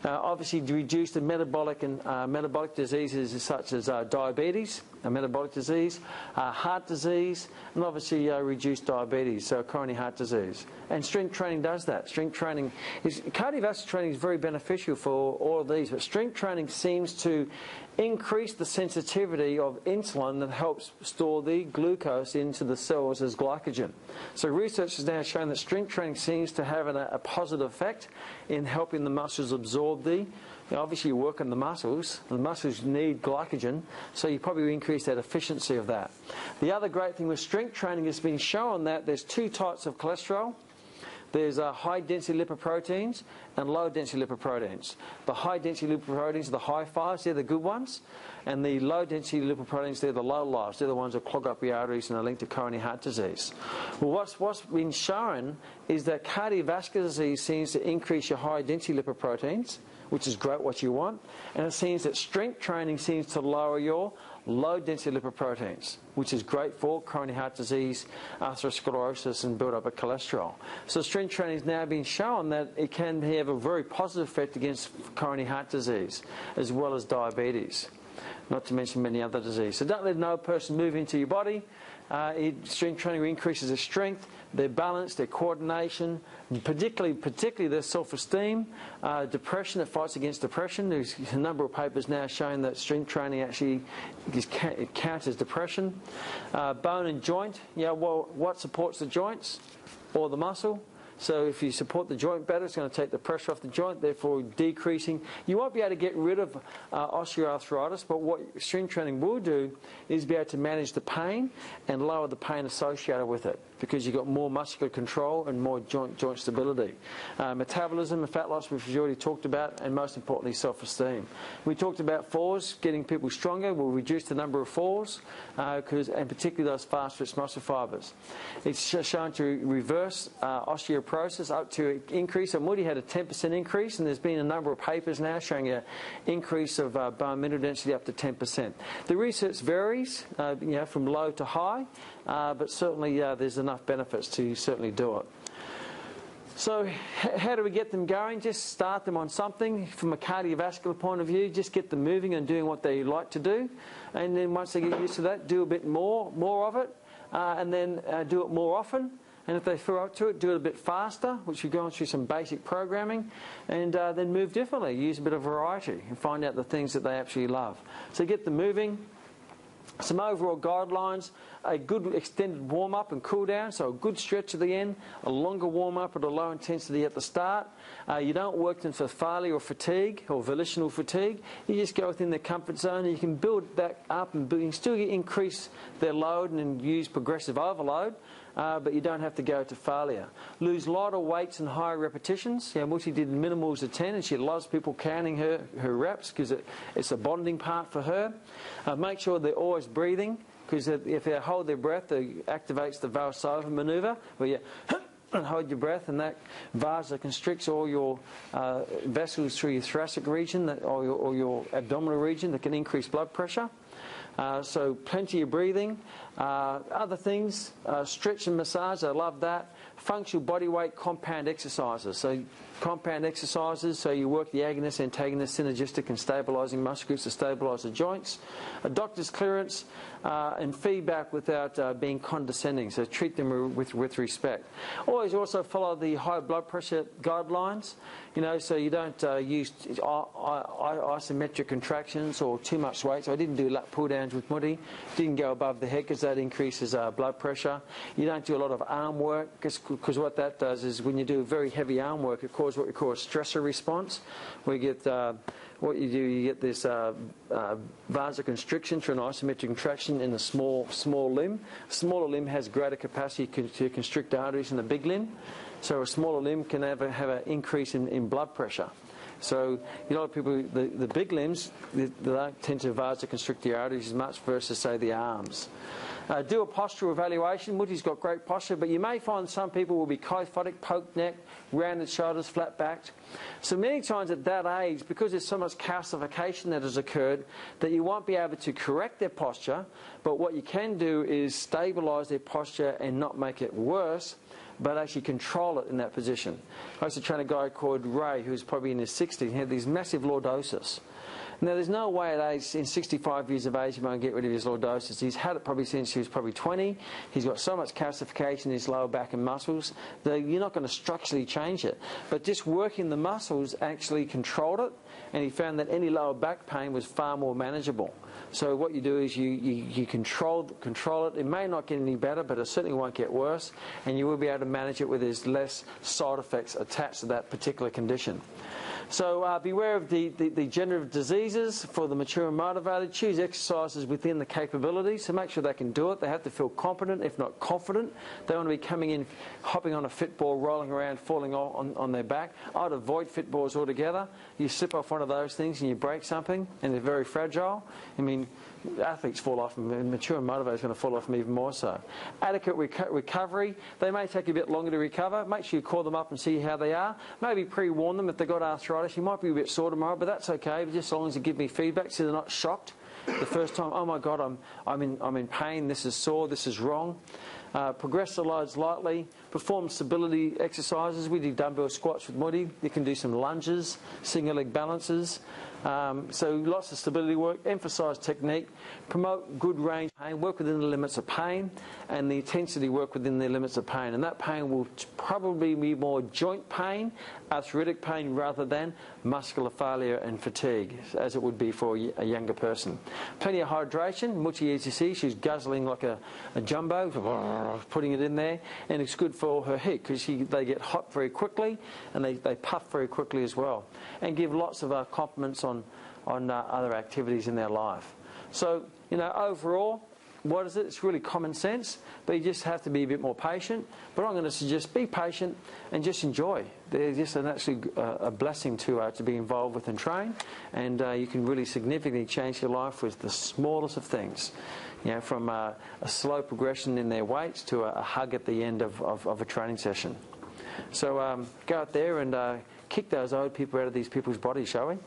Obviously, to reduce the metabolic diseases such as diabetes, metabolic disease, heart disease, and obviously reduce diabetes, so coronary heart disease. And strength training does that. Cardiovascular training is very beneficial for all of these, but strength training seems to increase the sensitivity of insulin that helps store the glucose into the cells as glycogen. So research has now shown that strength training seems to have a positive effect in helping the muscles absorb obviously you work on the muscles need glycogen, so you probably increase that efficiency of that. The other great thing with strength training has been shown that there's two types of cholesterol. There's high-density lipoproteins and low-density lipoproteins. The high-density lipoproteins are the high fives, they're the good ones, and the low-density lipoproteins, they're the low lives. They're the ones that clog up your arteries and are linked to coronary heart disease. Well, what's been shown is that cardiovascular disease seems to increase your high-density lipoproteins, which is great, what you want, and it seems that strength training seems to lower your low-density lipoproteins, which is great for coronary heart disease, atherosclerosis, and build-up of cholesterol. So strength training has now been shown that it can have a very positive effect against coronary heart disease, as well as diabetes, not to mention many other diseases. So don't let no person move into your body. Strength training increases their strength, their balance, their coordination, particularly their self-esteem, depression. It fights against depression. There's a number of papers now showing that strength training actually counters depression. Bone and joint. What supports the joints or the muscle? So if you support the joint better, it's going to take the pressure off the joint, therefore decreasing. You won't be able to get rid of osteoarthritis, but what strength training will do is be able to manage the pain and lower the pain associated with it, because you've got more muscular control and more joint stability. Metabolism and fat loss, which we've already talked about, and most importantly, self-esteem. We talked about falls, getting people stronger will reduce the number of falls, and particularly those fast-twitch muscle fibres. It's shown to reverse osteoporosis up to increase. So Muti had a 10% increase, and there's been a number of papers now showing an increase of bone mineral density up to 10%. The research varies, from low to high, but certainly there's enough benefits to certainly do it. So how do we get them going? Just start them on something from a cardiovascular point of view. Just get them moving and doing what they like to do. And then once they get used to that, do a bit more of it. And then do it more often. And if they feel up to it, do it a bit faster, which you're going through some basic programming. And then move differently. Use a bit of variety and find out the things that they absolutely love. So get them moving. Some overall guidelines, a good extended warm-up and cool-down, so a good stretch at the end, a longer warm-up at a low intensity at the start. You don't work them for failure or fatigue or volitional fatigue. You just go within their comfort zone and you can build that up and you can still increase their load and use progressive overload. But you don't have to go to failure. Lose lighter weights and higher repetitions. Muti did minimals of 10 and she loves people counting her reps because it's a bonding part for her. Make sure they're always breathing because if they hold their breath, it activates the Valsalva manoeuvre where you and hold your breath, and that vasoconstricts all your vessels through your thoracic region or your abdominal region that can increase blood pressure. So plenty of breathing. Other things, stretch and massage, I love that. Functional body weight compound exercises. So compound exercises, so you work the agonist, antagonist, synergistic and stabilising muscle groups to stabilise the joints. A doctor's clearance and feedback without being condescending. So treat them with respect. Always also follow the high blood pressure guidelines. So you don't use isometric contractions or too much weight. So I didn't do lat pull downs with Muti. Didn't go above the head because that increases blood pressure. You don't do a lot of arm work because what that does is when you do very heavy arm work, it causes what we call a stressor response. We get what you do, you get this vasoconstriction through an isometric contraction in a small limb. A smaller limb has greater capacity to constrict arteries than a big limb. So a smaller limb can have an increase in blood pressure. So a lot of people, the big limbs, they don't tend to vasoconstrict the arteries as much versus, say, the arms. Do a postural evaluation. Muti's got great posture, but you may find some people will be kyphotic, poked neck, rounded shoulders, flat backed. So many times at that age, because there's so much calcification that has occurred, that you won't be able to correct their posture, but what you can do is stabilise their posture and not make it worse, but actually control it in that position. I used to train a guy called Ray, who was probably in his 60s. He had these massive lordosis. Now, there's no way at age, in 65 years of age, he won't get rid of his lordosis. He's had it probably since he was probably 20. He's got so much calcification in his lower back and muscles that you're not going to structurally change it. But just working the muscles actually controlled it, and he found that any lower back pain was far more manageable. So what you do is you control it. It may not get any better, but it certainly won't get worse, and you will be able to manage it with there's less side effects attached to that particular condition. So beware of the degenerative diseases for the mature and motivated. Choose exercises within the capabilities, so make sure they can do it. They have to feel competent, if not confident. They want to be coming in, hopping on a fit ball, rolling around, falling on their back. I'd avoid fit balls altogether. You slip off one of those things and you break something, and they're very fragile. I mean, athletes fall off, and mature and motivated is going to fall off them even more so. Adequate recovery. They may take a bit longer to recover. Make sure you call them up and see how they are. Maybe pre-warn them if they've got arthritis. You might be a bit sore tomorrow, but that's okay. Just as long as you give me feedback so they're not shocked the first time. Oh my God, I'm in pain. This is sore. This is wrong. Progress the loads lightly. Perform stability exercises. We do dumbbell squats with Muti. You can do some lunges, single leg balances. So lots of stability work. Emphasise technique. Promote good range of pain. Work within the limits of pain, and the intensity work within the limits of pain. And that pain will probably be more joint pain, arthritic pain, rather than muscular failure and fatigue, as it would be for a younger person. Plenty of hydration. Muti, as you see, she's guzzling like a jumbo, putting it in there, and it's good for her heat because they get hot very quickly, and they puff very quickly as well, and give lots of compliments on other activities in their life. So, overall, what is it? It's really common sense, but you just have to be a bit more patient. But I'm going to suggest be patient and just enjoy. They're just actually a blessing to be involved with and train, and you can really significantly change your life with the smallest of things. From a slow progression in their weights to a hug at the end of a training session. So go out there and kick those old people out of these people's bodies, shall we?